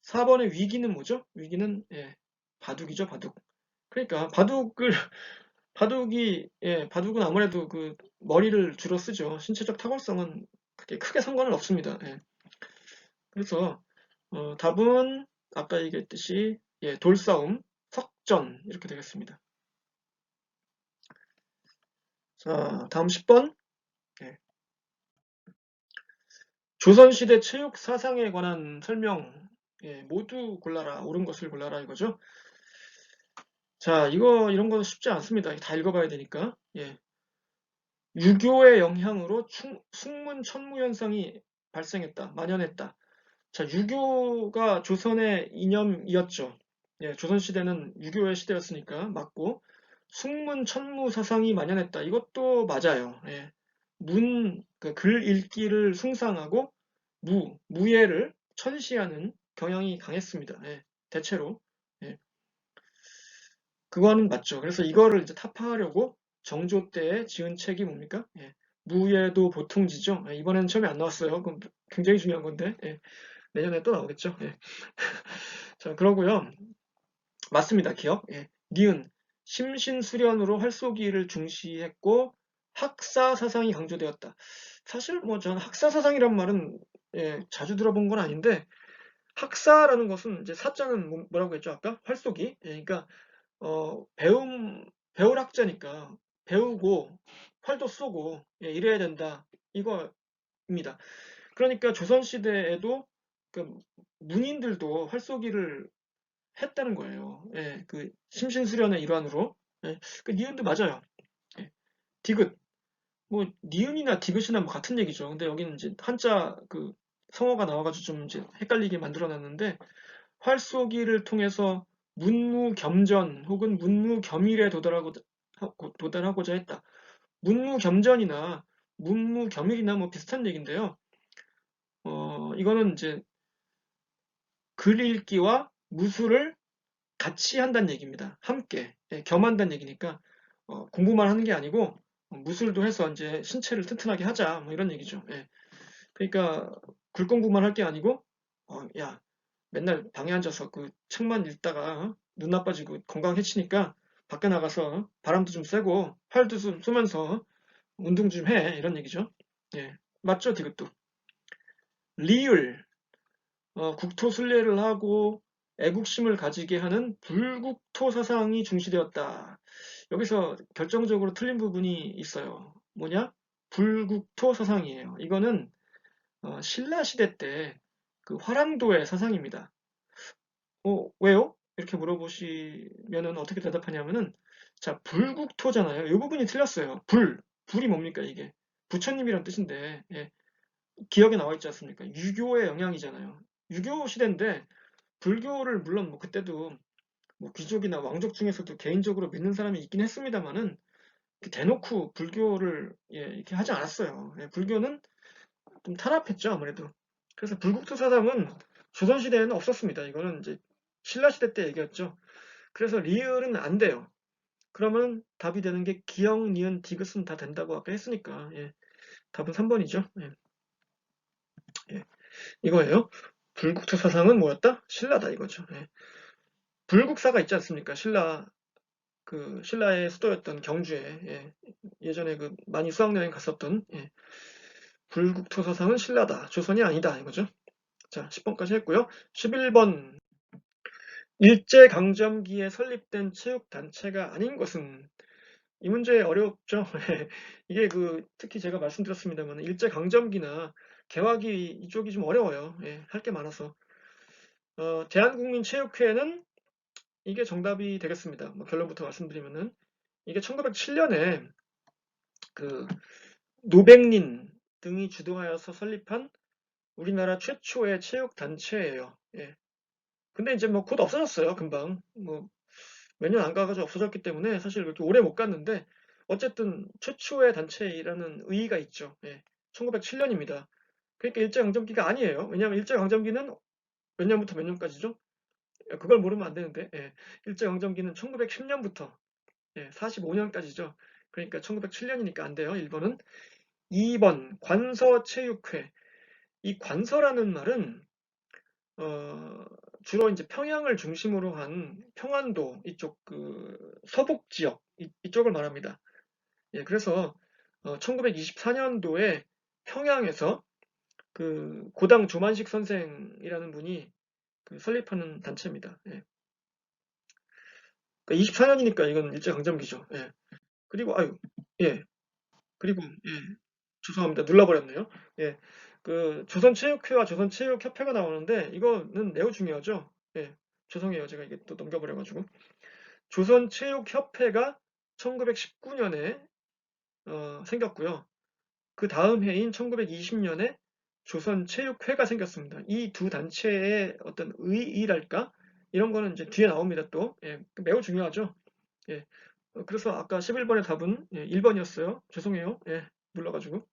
4번의 위기는 뭐죠? 위기는, 예, 바둑이죠, 바둑. 그러니까 바둑은 아무래도 그 머리를 주로 쓰죠. 신체적 탁월성은 그렇게 크게 상관은 없습니다. 예. 그래서 답은 아까 얘기했듯이, 예, 돌싸움, 석전 이렇게 되겠습니다. 자, 다음 10번. 예. 조선시대 체육 사상에 관한 설명, 예, 모두 골라라. 옳은 것을 골라라 이거죠. 자, 이런 거 쉽지 않습니다. 다 읽어봐야 되니까. 예. 유교의 영향으로 숙문 천무 현상이 발생했다. 만연했다. 자, 유교가 조선의 이념이었죠. 예, 조선시대는 유교의 시대였으니까 맞고, 숙문 천무 사상이 만연했다. 이것도 맞아요. 예. 글 읽기를 숭상하고 무예를 천시하는 경향이 강했습니다. 예, 대체로. 예, 그거는 맞죠. 그래서 이거를 이제 타파하려고 정조 때에 지은 책이 뭡니까? 예, 무예도 보통지죠. 예, 이번에는 처음에 안 나왔어요. 그럼 굉장히 중요한 건데. 예, 내년에 또 나오겠죠. 예. 자, 그러고요. 맞습니다. 기억. 예. 니은 심신수련으로 활쏘기를 중시했고 학사 사상이 강조되었다. 사실 뭐 저는 학사 사상이란 말은, 예, 자주 들어본 건 아닌데, 학사라는 것은 이제 사자는 뭐라고 했죠 아까? 활쏘기. 예, 그러니까 배울 학자니까 배우고 활도 쏘고, 예, 이래야 된다 이거입니다. 그러니까 조선 시대에도 그 문인들도 활쏘기를 했다는 거예요. 예, 심신수련의 일환으로. 예, 그 니은도 맞아요. 예, 디귿. 뭐 니은이나 디귿이나 뭐 같은 얘기죠. 근데 여기는 이제 한자 그 성어가 나와가지고 좀 이제 헷갈리게 만들어놨는데 활쏘기를 통해서 문무겸전 혹은 문무겸일에 도달하고자 했다. 문무겸전이나 문무겸일이나 뭐 비슷한 얘기인데요. 이거는 이제 글 읽기와 무술을 같이 한다는 얘기입니다. 함께 겸한다는 얘기니까 공부만 하는 게 아니고 무술도 해서 이제 신체를 튼튼하게 하자 뭐 이런 얘기죠. 예. 그러니까 글 공부만 할 게 아니고 야 맨날 방에 앉아서 그 책만 읽다가 눈 나빠지고 건강 해치니까 밖에 나가서 바람도 좀 쐬고 활도 좀 쏘면서 운동 좀 해 이런 얘기죠. 예, 맞죠, 디귿도. 리을 국토 순례를 하고 애국심을 가지게 하는 불국토 사상이 중시되었다. 여기서 결정적으로 틀린 부분이 있어요. 뭐냐? 불국토 사상이에요. 이거는 신라 시대 때 그 화랑도의 사상입니다. 왜요? 이렇게 물어보시면은 어떻게 대답하냐면은 자, 불국토잖아요. 이 부분이 틀렸어요. 불이 뭡니까 이게? 부처님이란 뜻인데 예, 기억에 나와 있지 않습니까? 유교의 영향이잖아요. 유교 시대인데 불교를 물론 뭐 그때도 뭐 귀족이나 왕족 중에서도 개인적으로 믿는 사람이 있긴 했습니다만은 대놓고 불교를 이렇게 하지 않았어요. 예, 불교는 좀 탄압했죠 아무래도. 그래서 불국토 사상은 조선 시대에는 없었습니다. 이거는 이제 신라 시대 때 얘기였죠. 그래서 리을은 안 돼요. 그러면 답이 되는 게 기역, 니은, 디귿은 다 된다고 아까 했으니까 예, 답은 3번이죠. 예, 예. 이거예요. 불국토 사상은 뭐였다? 신라다 이거죠. 예. 불국사가 있지 않습니까? 신라의 수도였던 경주에 예전에 그 많이 수학여행 갔었던 불국토 사상은 신라다. 조선이 아니다 이거죠. 자, 10번까지 했고요. 11번 일제강점기에 설립된 체육단체가 아닌 것은 이 문제 어렵죠. 이게 특히 제가 말씀드렸습니다만 일제강점기나 개화기 이쪽이 좀 어려워요. 할 게 많아서 대한국민체육회는 이게 정답이 되겠습니다. 뭐 결론부터 말씀드리면은 이게 1907년에 그 노백린 등이 주도하여서 설립한 우리나라 최초의 체육단체예요. 예. 근데 이제 뭐 곧 없어졌어요. 금방 뭐 몇 년 안 가가지고 없어졌기 때문에 사실 그렇게 오래 못 갔는데 어쨌든 최초의 단체라는 의의가 있죠. 1907년입니다. 그러니까 일제강점기가 아니에요. 왜냐하면 일제강점기는 몇 년부터 몇 년까지죠? 그걸 모르면 안 되는데 일제강점기는 1910년부터 45년까지죠. 그러니까 1907년이니까 안 돼요. 1번은. 2번 관서체육회. 이 관서라는 말은 어, 주로 이제 평양을 중심으로 한 평안도 이쪽 서북 지역 이쪽을 말합니다. 그래서 1924년도에 평양에서 그 고당 조만식 선생이라는 분이 설립하는 단체입니다. 그러니까 24년이니까 이건 일제강점기죠. 그리고 예, 그리고 죄송합니다. 눌러버렸네요. 예, 조선체육회와 조선체육협회가 나오는데 이거는 매우 중요하죠. 죄송해요. 제가 이게 또 넘겨버려가지고. 조선체육협회가 1919년에 생겼고요. 그 다음 해인 1920년에 조선체육회가 생겼습니다. 이 두 단체의 어떤 의의랄까? 이런 거는 이제 뒤에 나옵니다. 또 매우 중요하죠. 예, 그래서 아까 11번의 답은 1번이었어요. 죄송해요. 눌러가지고.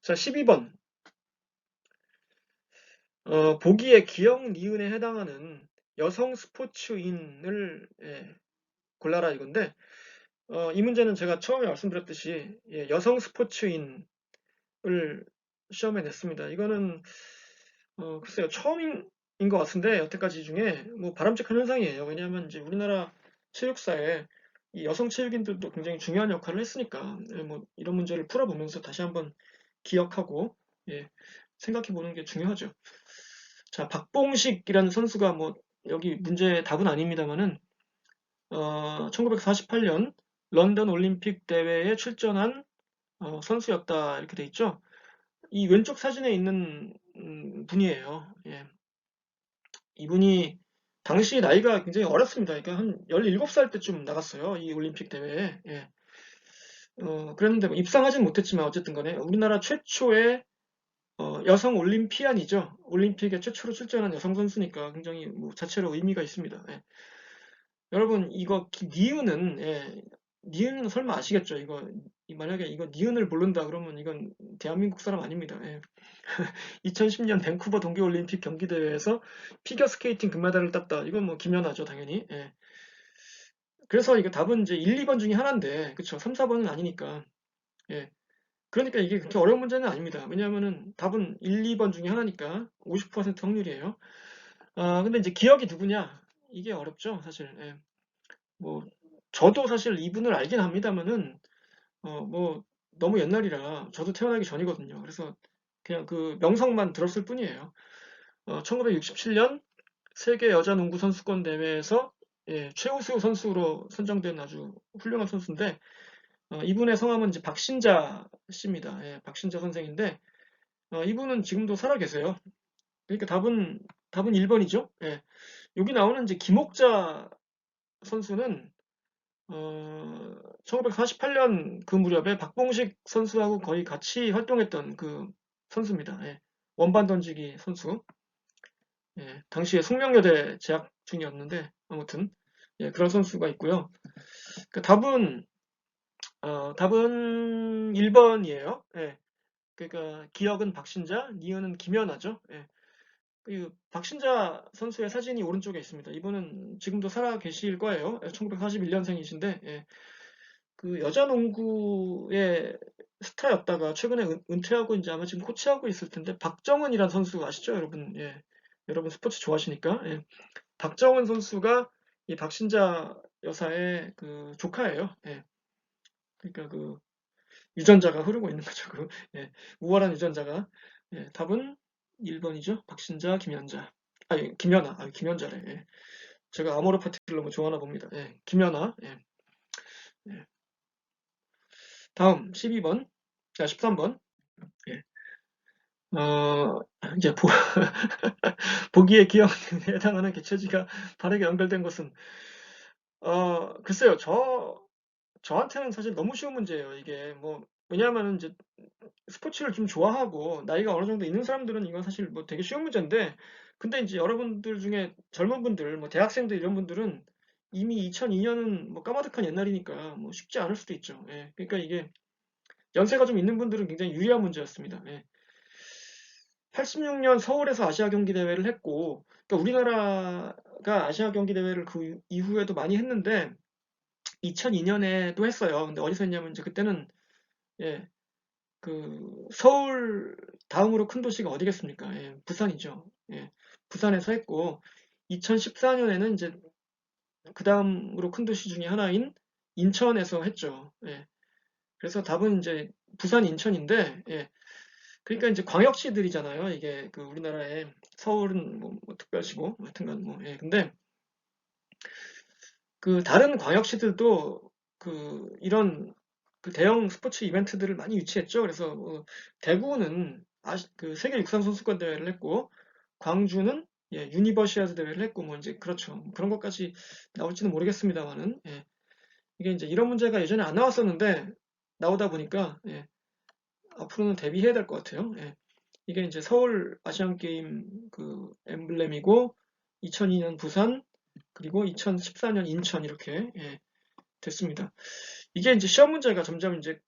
자, 12번. 보기에 기역, 니은에 해당하는 여성 스포츠인을 골라라 이건데 이 문제는 제가 처음에 말씀드렸듯이 여성 스포츠인을 시험에 냈습니다. 이거는 글쎄요 처음인 것 같은데 여태까지 중에 뭐 바람직한 현상이에요. 왜냐하면 이제 우리나라 체육사에 이 여성 체육인들도 굉장히 중요한 역할을 했으니까 뭐 이런 문제를 풀어보면서 다시 한번 기억하고 생각해 보는 게 중요하죠. 자, 박봉식이라는 선수가 뭐 여기 문제 답은 아닙니다만은 1948년 런던 올림픽 대회에 출전한 선수였다 이렇게 돼 있죠. 이 왼쪽 사진에 있는 분이에요. 이분이 당시 나이가 굉장히 어렸습니다. 그러니까 한 17살 때쯤 나갔어요. 이 올림픽 대회에. 그랬는데 뭐 입상하진 못했지만 어쨌든 간에 우리나라 최초의 여성 올림피안이죠. 올림픽에 최초로 출전한 여성 선수니까 굉장히 뭐 자체로 의미가 있습니다. 예. 여러분 이거 니은은 예, 니은은 설마 아시겠죠? 이거 만약에 이거 니은을 모른다 그러면 이건 대한민국 사람 아닙니다. 예. 2010년 밴쿠버 동계올림픽 경기대회에서 피겨스케이팅 금메달을 땄다. 이건 뭐 김연아죠, 당연히. 예. 그래서 이거 답은 이제 1, 2번 중에 하나인데, 그쵸? 3, 4번은 아니니까. 예. 그러니까 이게 그렇게 어려운 문제는 아닙니다. 왜냐하면은 답은 1, 2번 중에 하나니까 50% 확률이에요. 근데 이제 기억이 누구냐? 이게 어렵죠, 사실. 예. 뭐, 저도 사실 이분을 알긴 합니다만은, 뭐, 너무 옛날이라 저도 태어나기 전이거든요. 그래서 그냥 그 명성만 들었을 뿐이에요. 1967년 세계 여자 농구 선수권 대회에서 예, 최우수 선수로 선정된 아주 훌륭한 선수인데 이분의 성함은 이제 박신자 씨입니다. 예, 박신자 선생인데 이분은 지금도 살아 계세요. 그러니까 답은 1번이죠. 예. 여기 나오는 이제 김옥자 선수는 1948년 그 무렵에 박봉식 선수하고 거의 같이 활동했던 그 선수입니다. 예. 원반 던지기 선수. 예, 당시에 숙명여대 재학 중이었는데 아무튼 예, 그런 선수가 있고요. 그 답은 1번이에요. 예, 그러니까 기억은 박신자, 니은은 김연아죠. 예, 그 박신자 선수의 사진이 오른쪽에 있습니다. 이분은 지금도 살아 계실 거예요. 1941년생이신데 그 여자 농구의 스타였다가 최근에 은퇴하고 이제 아마 지금 코치하고 있을 텐데 박정은이란 선수 아시죠, 여러분? 예, 여러분 스포츠 좋아하시니까. 예. 박정은 선수가 이 박신자 여사의 그 조카예요. 예. 그러니까 그 유전자가 흐르고 있는 거죠. 그 예. 우월한 유전자가. 예. 답은 1번이죠. 박신자, 김연자. 아니, 김연아. 아니, 김연자래. 예. 제가 아모르 파티를 너무 좋아하나 봅니다. 예. 김연아. 예. 예. 다음 12번. 13번. 예. 이제 보기에 기억에 해당하는 개체지가 바르게 연결된 것은 글쎄요. 저한테는 사실 너무 쉬운 문제예요. 이게 뭐 왜냐하면 이제 스포츠를 좀 좋아하고 나이가 어느 정도 있는 사람들은 이건 사실 뭐 되게 쉬운 문제인데 근데 이제 여러분들 중에 젊은 분들 뭐 대학생들 이런 분들은 이미 2002년은 뭐 까마득한 옛날이니까 뭐 쉽지 않을 수도 있죠. 예. 그러니까 이게 연세가 좀 있는 분들은 굉장히 유리한 문제였습니다. 예. 86년 서울에서 아시아 경기 대회를 했고 그러니까 우리나라가 아시아 경기 대회를 그 이후에도 많이 했는데 2002년에도 했어요. 근데 어디서 했냐면 이제 그때는 예, 그 서울 다음으로 큰 도시가 어디겠습니까? 예, 부산이죠. 예, 부산에서 했고 2014년에는 이제 그 다음으로 큰 도시 중에 하나인 인천에서 했죠. 예, 그래서 답은 이제 부산 인천인데 예, 그러니까 이제 광역시들이잖아요. 이게 그 우리나라의 서울은 뭐 특별시고 뭐 하여튼간 뭐 예, 근데 그 다른 광역시들도 그 이런 그 대형 스포츠 이벤트들을 많이 유치했죠. 그래서 뭐 대구는 그 세계 육상 선수권 대회를 했고 광주는 예, 유니버시아드 대회를 했고 뭐 이제 그렇죠. 뭐 그런 것까지 나올지는 모르겠습니다만은 예, 이게 이제 이런 문제가 예전에 안 나왔었는데 나오다 보니까 예, 앞으로는 대비해야 될 것 같아요. 예. 이게 이제 서울 아시안 게임 그 엠블렘이고 2002년 부산 그리고 2014년 인천 이렇게 예, 됐습니다. 이게 이제 시험 문제가 점점 이제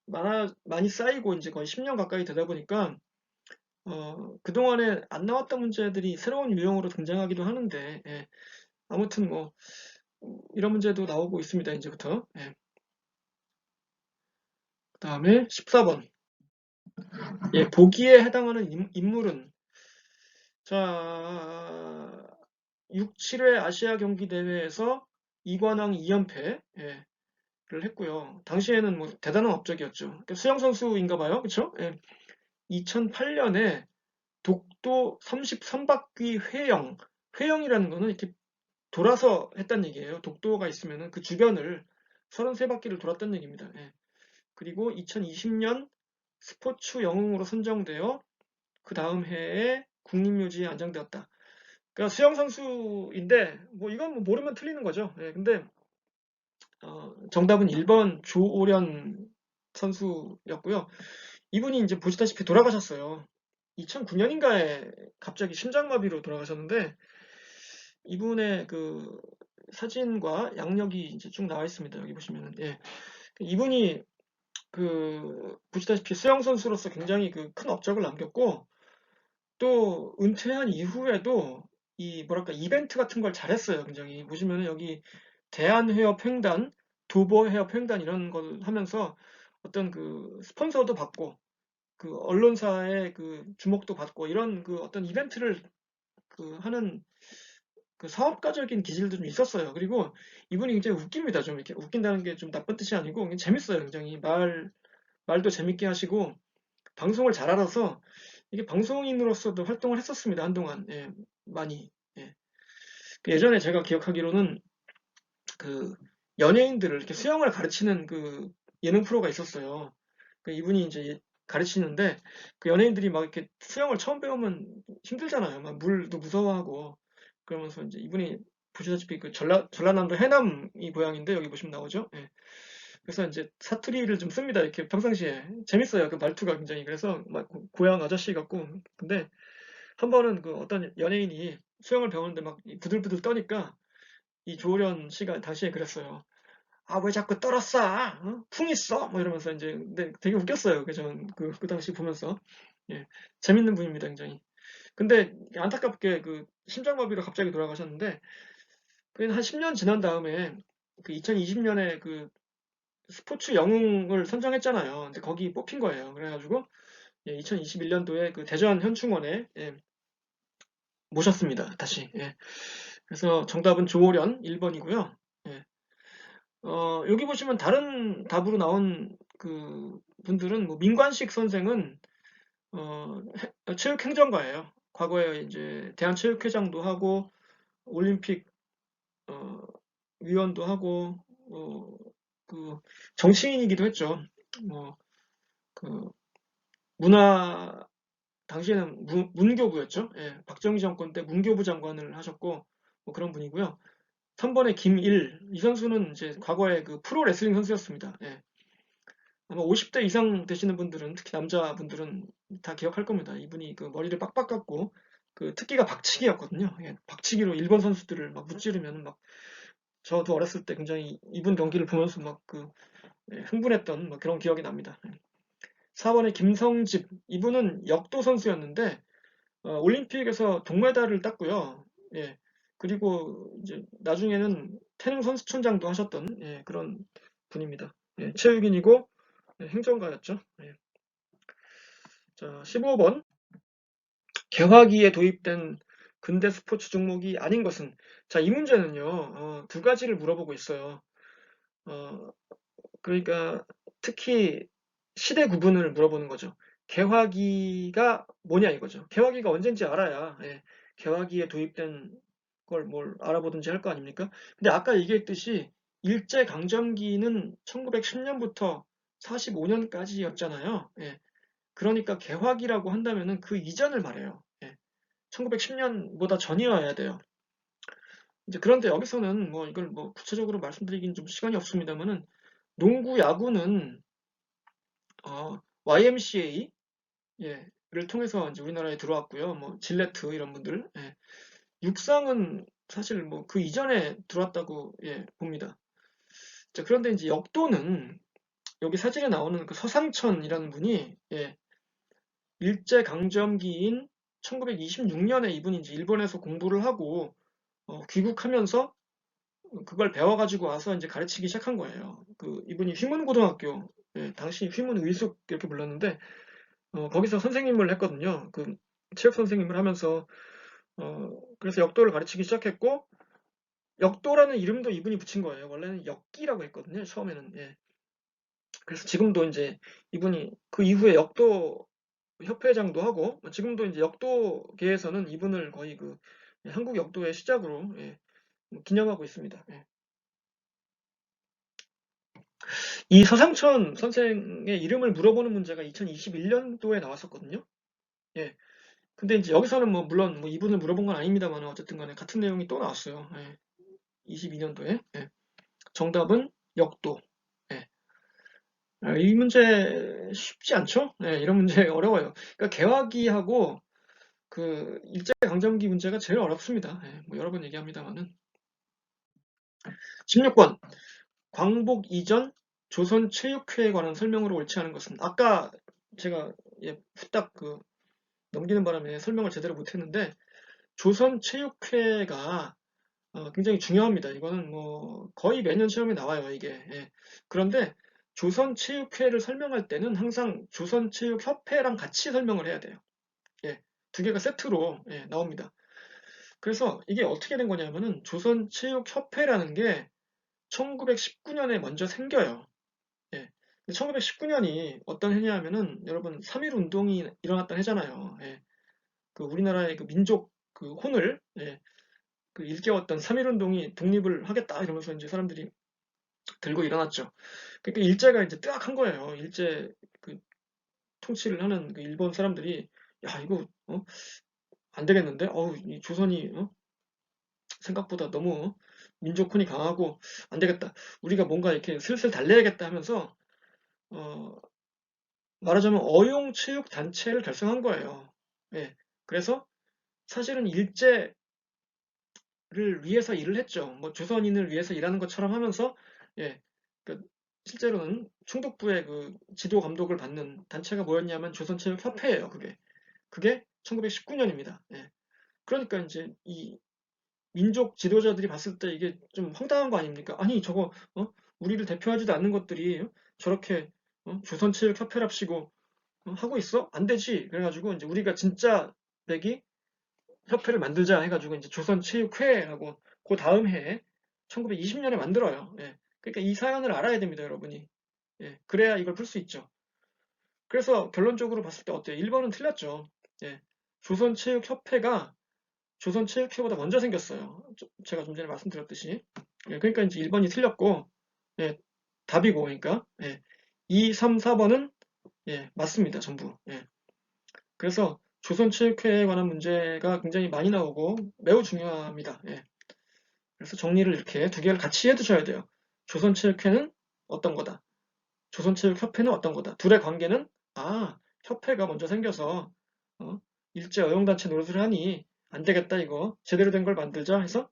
많이 쌓이고 이제 거의 10년 가까이 되다 보니까 그동안에 안 나왔던 문제들이 새로운 유형으로 등장하기도 하는데 예, 아무튼 뭐 이런 문제도 나오고 있습니다. 이제부터. 예. 그다음에 14번. 예, 보기에 해당하는 인물은 자 6, 7회 아시아 경기 대회에서 이관왕 2연패 를 했고요. 당시에는 뭐 대단한 업적이었죠. 그러니까 수영 선수인가 봐요. 그렇죠? 예. 2008년에 독도 33바퀴 회영. 회영이라는 거는 이렇게 돌아서 했다는 얘기예요. 독도가 있으면은 그 주변을 33바퀴를 돌았다는 얘기입니다. 예. 그리고 2020년 스포츠 영웅으로 선정되어 그 다음 해에 국립묘지에 안장되었다. 그러니까 수영 선수인데 뭐 이건 뭐 모르면 틀리는 거죠. 예. 근데 정답은 1번 조오련 선수였고요. 이분이 이제 보시다시피 돌아가셨어요. 2009년인가에 갑자기 심장마비로 돌아가셨는데 이분의 그 사진과 양력이 이제 쭉 나와 있습니다. 여기 보시면은 예. 이분이 그 보시다시피 수영 선수로서 굉장히 그 큰 업적을 남겼고 또 은퇴한 이후에도 이 뭐랄까 이벤트 같은 걸 잘했어요. 굉장히 보시면은 여기 대한해협횡단, 도보해협횡단 이런 걸 하면서 어떤 그 스폰서도 받고 그 언론사의 그 주목도 받고 이런 그 어떤 이벤트를 그 하는 그 사업가적인 기질도 좀 있었어요. 그리고 이분이 굉장히 웃깁니다. 좀 이렇게 웃긴다는 게 좀 나쁜 뜻이 아니고 그냥 재밌어요. 굉장히 말도 재밌게 하시고 방송을 잘 알아서 이게 방송인으로서도 활동을 했었습니다. 한동안 예, 많이 예. 그 예전에 제가 기억하기로는 그 연예인들을 이렇게 수영을 가르치는 그 예능 프로가 있었어요. 그 이분이 이제 가르치는데 그 연예인들이 막 이렇게 수영을 처음 배우면 힘들잖아요. 막 물도 무서워하고 그러면서 이제 이분이 보시다시피 그 전라남도 해남이 고향인데 여기 보시면 나오죠. 예. 그래서 이제 사투리를 좀 씁니다. 이렇게 평상시에 재밌어요. 그 말투가 굉장히 그래서 막 고향 아저씨 같고 근데 한 번은 그 어떤 연예인이 수영을 배우는데 막 부들부들 떠니까 이 조련 씨가 당시에 그랬어요. 아, 왜 자꾸 떨었어? 어? 풍 있어? 뭐 이러면서 이제, 근데 되게 웃겼어요. 저는 그 당시 보면서. 예. 재밌는 분입니다, 굉장히. 근데 안타깝게 그 심장마비로 갑자기 돌아가셨는데, 그게 한 10년 지난 다음에 그 2020년에 그 스포츠 영웅을 선정했잖아요. 근데 거기 뽑힌 거예요. 그래가지고, 예, 2021년도에 그 대전 현충원에 예, 모셨습니다. 다시. 예. 그래서 정답은 조호련 1번이고요. 여기 보시면 다른 답으로 나온 그 분들은 뭐 민관식 선생은 체육행정가예요. 과거에 이제 대한체육회장도 하고 올림픽 어, 위원도 하고 그 정치인이기도 했죠. 뭐그 문화 당시에는 문교부였죠. 예, 박정희 정권 때 문교부 장관을 하셨고 뭐 그런 분이고요. 3번의 김일 이 선수는 이제 과거에 그 프로 레슬링 선수였습니다. 예. 아마 50대 이상 되시는 분들은 특히 남자분들은 다 기억할 겁니다. 이분이 그 머리를 빡빡 깎고 그 특기가 박치기였거든요. 예, 박치기로 일본 선수들을 막 무찌르면 막 저도 어렸을 때 굉장히 이분 경기를 보면서 막그 흥분했던 막 그런 기억이 납니다. 4번의 김성집 이분은 역도 선수였는데 올림픽에서 동메달을 땄고요. 예. 그리고 이제 나중에는 태릉 선수촌장도 하셨던 그런 분입니다. 예, 체육인이고 행정가였죠. 예. 자, 15번. 개화기에 도입된 근대 스포츠 종목이 아닌 것은? 자, 이 문제는요, 두 가지를 물어보고 있어요. 어, 그러니까 특히 시대 구분을 물어보는 거죠. 개화기가 뭐냐 이거죠. 개화기가 언젠지 알아야 개화기에 도입된 걸 뭘 알아보든지 할 거 아닙니까? 근데 아까 얘기했듯이 일제강점기는 1910년부터 45년까지였잖아요. 그러니까 개화기라고 한다면은 그 이전을 말해요. 1910년보다 전이어야 돼요. 이제 그런데 여기서는 뭐 이걸 뭐 구체적으로 말씀드리긴 좀 시간이 없습니다만은 농구, 야구는 YMCA 를 통해서 이제 우리나라에 들어왔고요. 뭐 질레트 이런 분들. 육상은 사실 뭐 그 이전에 들어왔다고 봅니다. 자, 그런데 이제 역도는 여기 사진에 나오는 그 서상천이라는 분이 일제강점기인 1926년에 이분이 이제 일본에서 공부를 하고 귀국하면서 그걸 배워가지고 와서 이제 가르치기 시작한 거예요. 그 이분이 휘문고등학교, 당시 휘문의숙 이렇게 불렀는데 거기서 선생님을 했거든요. 그 체육 선생님을 하면서 그래서 역도를 가르치기 시작했고 역도라는 이름도 이분이 붙인 거예요. 원래는 역기라고 했거든요. 처음에는. 그래서 지금도 이제 이분이 그 이후에 역도 협회장도 하고 지금도 이제 역도계에서는 이분을 거의 그 한국 역도의 시작으로 뭐 기념하고 있습니다. 이 서상천 선생의 이름을 물어보는 문제가 2021년도에 나왔었거든요. 예. 근데 이제 여기서는 뭐 물론 뭐 이분을 물어본 건 아닙니다만 어쨌든 간에 같은 내용이 또 나왔어요. 22년도에. 정답은 역도. 예. 이 문제 쉽지 않죠? 네, 이런 문제 어려워요. 그러니까 개화기하고 그 일제강점기 문제가 제일 어렵습니다. 뭐 여러 번 얘기합니다만은. 16번. 광복 이전 조선체육회에 관한 설명으로 옳지 않은 것은 아까 제가 후딱 넘기는 바람에 설명을 제대로 못했는데 조선체육회가 굉장히 중요합니다. 이거는 뭐 거의 매년 시험에 나와요, 이게. 그런데 조선체육회를 설명할 때는 항상 조선체육협회랑 같이 설명을 해야 돼요. 두 개가 세트로 나옵니다. 그래서 이게 어떻게 된 거냐면은 조선체육협회라는 게 1919년에 먼저 생겨요. 1919년이 어떤 해냐면은 여러분 3.1 운동이 일어났던 해잖아요. 그 우리나라의 그 민족 그 혼을 그 일깨웠던 3.1 운동이 독립을 하겠다 이러면서 이제 사람들이 들고 일어났죠. 그러니까 일제가 이제 뜨악한 거예요. 일제 그 통치를 하는 그 일본 사람들이 야 이거 안 되겠는데? 이 조선이 생각보다 너무 민족 혼이 강하고 안 되겠다. 우리가 뭔가 이렇게 슬슬 달래야겠다 하면서 어, 말하자면 어용 체육 단체를 결성한 거예요. 그래서 사실은 일제를 위해서 일을 했죠. 뭐 조선인을 위해서 일하는 것처럼 하면서 예, 그 실제로는 충북부의 그 지도 감독을 받는 단체가 뭐였냐면 조선체육협회예요. 그게 1919년입니다. 그러니까 이제 이 민족 지도자들이 봤을 때 이게 좀 황당한 거 아닙니까? 아니 저거 우리를 대표하지도 않는 것들이 저렇게 조선체육협회랍시고 하고 있어? 안 되지. 그래가지고 이제 우리가 진짜 맥이 협회를 만들자 해가지고 이제 조선체육회라고 그 다음 해에 1920년에 만들어요. 그러니까 이 사연을 알아야 됩니다, 여러분이. 그래야 이걸 풀 수 있죠. 그래서 결론적으로 봤을 때 어때요? 1번은 틀렸죠. 조선체육협회가 조선체육회보다 먼저 생겼어요. 제가 좀 전에 말씀드렸듯이. 그러니까 이제 1번이 틀렸고, 답이고, 그러니까. 2, 3, 4번은 맞습니다, 전부. 그래서 조선체육회에 관한 문제가 굉장히 많이 나오고 매우 중요합니다. 그래서 정리를 이렇게 두 개를 같이 해두셔야 돼요. 조선체육회는 어떤 거다. 조선체육협회는 어떤 거다. 둘의 관계는 협회가 먼저 생겨서 어, 일제 어용단체 노릇을 하니 안 되겠다 이거 제대로 된 걸 만들자 해서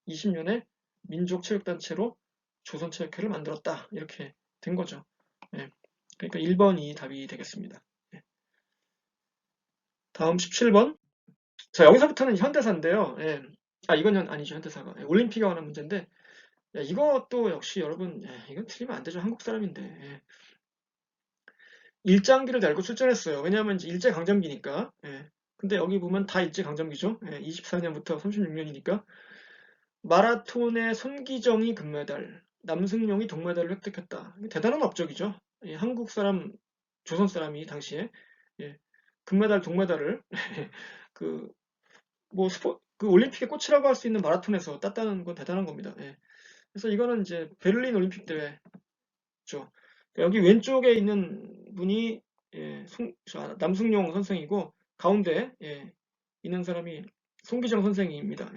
20년에 민족체육단체로 조선체육회를 만들었다 이렇게 된 거죠. 그러니까 1번이 답이 되겠습니다. 다음 17번. 자, 여기서부터는 현대사인데요. 이건 아니죠, 현대사가. 올림픽에 관한 문제인데, 이것도 역시 여러분, 이건 틀리면 안 되죠. 한국 사람인데. 일장기를 달고 출전했어요. 왜냐하면 이제 일제강점기니까. 근데 여기 보면 다 일제강점기죠. 24년부터 36년이니까. 마라톤의 손기정이 금메달, 남승용이 동메달을 획득했다. 대단한 업적이죠. 한국 사람, 조선 사람이 당시에 금메달, 동메달을 그 뭐 그 올림픽의 꽃이라고 할 수 있는 마라톤에서 땄다는 건 대단한 겁니다. 그래서 이거는 이제 베를린 올림픽 때죠. 여기 왼쪽에 있는 분이 남승용 선생이고 가운데 있는 사람이 송기정 선생입니다.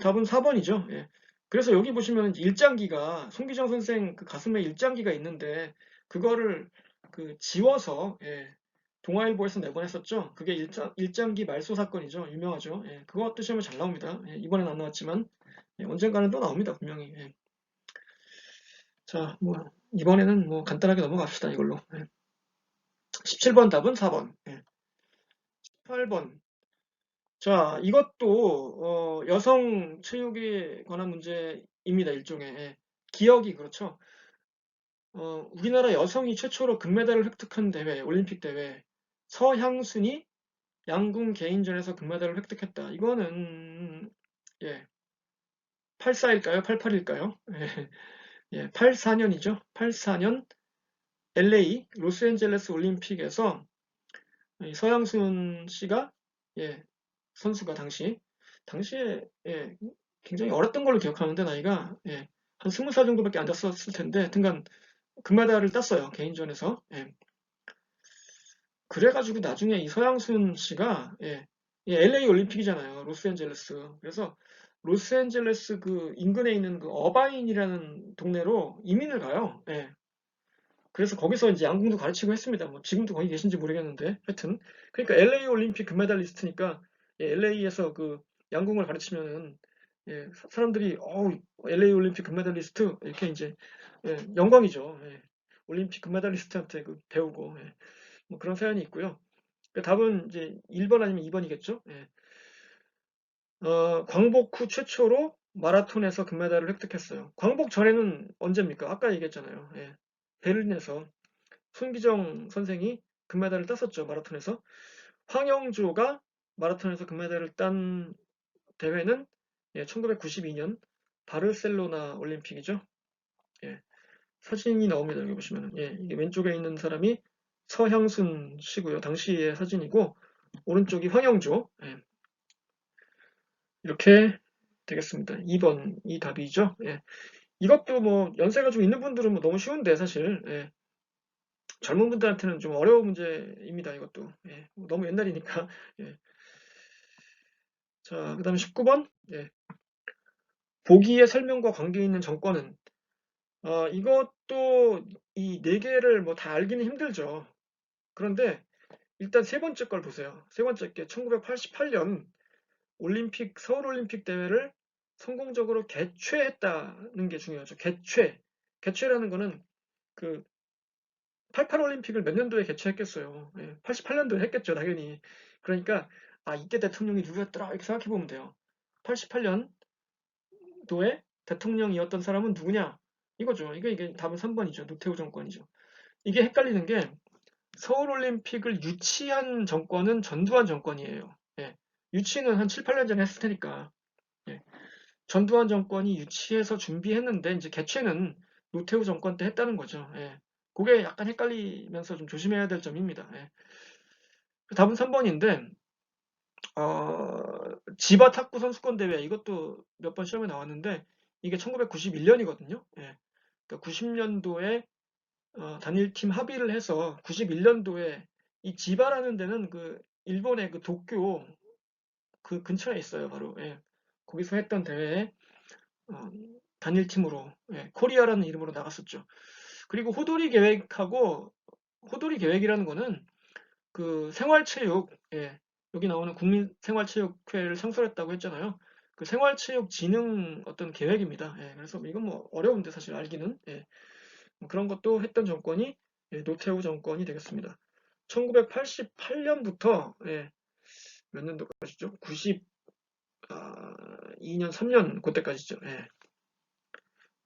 답은 4번이죠. 그래서 여기 보시면 일장기가 송기정 선생 그 가슴에 일장기가 있는데 그거를 그 지워서 동아일보에서 내보냈었죠. 그게 일장기 말소 사건이죠. 유명하죠. 그것도 시험에 잘 나옵니다. 이번엔 안 나왔지만 언젠가는 또 나옵니다. 분명히. 자, 뭐 이번에는 뭐 간단하게 넘어갑시다. 이걸로. 17번 답은 4번. 18번. 자, 이것도 여성 체육에 관한 문제입니다. 일종의. 기억이 그렇죠. 우리나라 여성이 최초로 금메달을 획득한 대회, 올림픽 대회, 서향순이 양궁 개인전에서 금메달을 획득했다. 이거는 84일까요? 88일까요? 84년이죠. 84년 LA 로스앤젤레스 올림픽에서 서양순 씨가 선수가 당시에 굉장히 어렸던 걸로 기억하는데 나이가 한 20살 정도밖에 안 됐었을 텐데 하여튼간 금메달을 땄어요. 개인전에서. 그래가지고 나중에 이 서양순 씨가 LA 올림픽이잖아요. 로스앤젤레스. 그래서 로스앤젤레스 그 인근에 있는 그 어바인이라는 동네로 이민을 가요. 그래서 거기서 이제 양궁도 가르치고 했습니다. 뭐 지금도 거기 계신지 모르겠는데 하여튼 그러니까 LA 올림픽 금메달리스트니까 LA에서 그 양궁을 가르치면은 사람들이 LA 올림픽 금메달리스트 이렇게 이제 영광이죠. 올림픽 금메달리스트한테 그 배우고 뭐 그런 사연이 있고요. 그 답은 이제 1번 아니면 2번이겠죠. 광복 후 최초로 마라톤에서 금메달을 획득했어요. 광복 전에는 언제입니까? 아까 얘기했잖아요. 베를린에서 손기정 선생이 금메달을 땄었죠. 마라톤에서. 황영조가 마라톤에서 금메달을 딴 대회는 1992년 바르셀로나 올림픽이죠. 사진이 나옵니다. 여기 보시면 이게 왼쪽에 있는 사람이 서향순 씨고요. 당시의 사진이고 오른쪽이 황영조. 이렇게 되겠습니다. 2번이 답이죠. 이것도 뭐 연세가 좀 있는 분들은 뭐 너무 쉬운데 사실 젊은 분들한테는 좀 어려운 문제입니다. 이것도 너무 옛날이니까. 자, 그 다음에 19번. 보기의 설명과 관계 있는 정권은 이것도 이 네 개를 뭐 다 알기는 힘들죠. 그런데 일단 세 번째 걸 보세요. 세 번째 게 1988년 올림픽 서울올림픽 대회를 성공적으로 개최했다는 게 중요하죠. 개최라는 거는 그 88올림픽을 몇 년도에 개최했겠어요. 88년도에 했겠죠, 당연히. 그러니까 이때 대통령이 누구였더라 이렇게 생각해 보면 돼요. 88년도에 대통령이었던 사람은 누구냐? 이거죠. 이게 답은 3번이죠. 노태우 정권이죠. 이게 헷갈리는 게 서울올림픽을 유치한 정권은 전두환 정권이에요. 유치는 한 7, 8년 전에 했을 테니까. 전두환 정권이 유치해서 준비했는데 이제 개최는 노태우 정권 때 했다는 거죠. 그게 약간 헷갈리면서 좀 조심해야 될 점입니다. 답은 3번인데 지바 탁구 선수권 대회 이것도 몇 번 시험에 나왔는데 이게 1991년이거든요. 그러니까 90년도에 단일팀 합의를 해서 91년도에 이 지바라는 데는 그 일본의 그 도쿄 그 근처에 있어요. 바로 거기서 했던 대회에 단일팀으로 코리아라는 이름으로 나갔었죠. 그리고 호돌이 계획이라는 거는 그 생활체육 여기 나오는 국민생활체육회를 창설했다고 했잖아요. 그 생활체육진흥 어떤 계획입니다. 그래서 이건 뭐 어려운데 사실 알기는 뭐 그런 것도 했던 정권이 노태우 정권이 되겠습니다. 1988년부터 몇 년도까지죠? 92년, 3년 그때까지죠.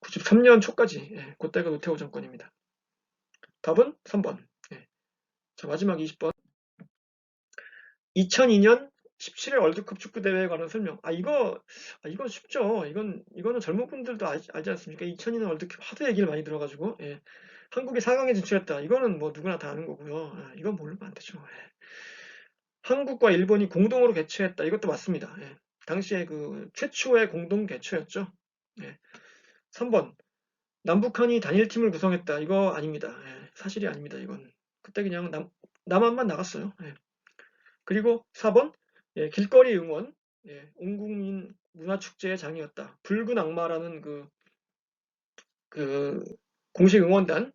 93년 초까지 그때가 노태우 정권입니다. 답은 3번. 자, 마지막 20번. 2002년 17회 월드컵 축구 대회에 관한 설명. 이거 쉽죠. 이거는 젊은 분들도 알지 않습니까? 2002년 월드컵 하도 얘기를 많이 들어가지고, 한국이 4강에 진출했다. 이거는 뭐 누구나 다 아는 거고요. 이건 모르면 안 되죠. 한국과 일본이 공동으로 개최했다. 이것도 맞습니다. 당시에 그 최초의 공동 개최였죠. 3번. 남북한이 단일팀을 구성했다. 이거 아닙니다. 사실이 아닙니다. 이건. 그때 그냥 남한만 나갔어요. 그리고 4번. 길거리 응원. 온 국민 문화축제의 장이었다. 붉은 악마라는 그 공식 응원단을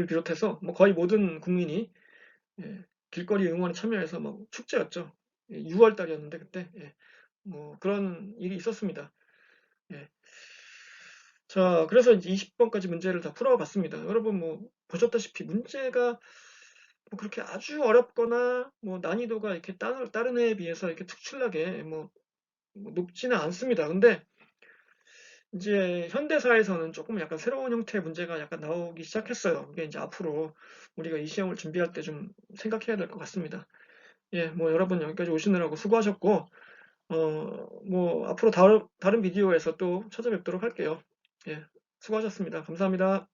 비롯해서 뭐 거의 모든 국민이 길거리 응원에 참여해서 뭐 축제였죠. 6월 달이었는데 그때 뭐 그런 일이 있었습니다. 자, 그래서 이제 20번까지 문제를 다 풀어봤습니다. 여러분 뭐 보셨다시피 문제가 뭐 그렇게 아주 어렵거나 뭐 난이도가 이렇게 다른 애에 비해서 이렇게 특출나게 뭐 높지는 않습니다. 근데 이제 현대사에서는 조금 약간 새로운 형태의 문제가 약간 나오기 시작했어요. 이게 이제 앞으로 우리가 이 시험을 준비할 때 좀 생각해야 될 것 같습니다. 뭐 여러분 여기까지 오시느라고 수고하셨고, 뭐 앞으로 다른 비디오에서 또 찾아뵙도록 할게요. 수고하셨습니다. 감사합니다.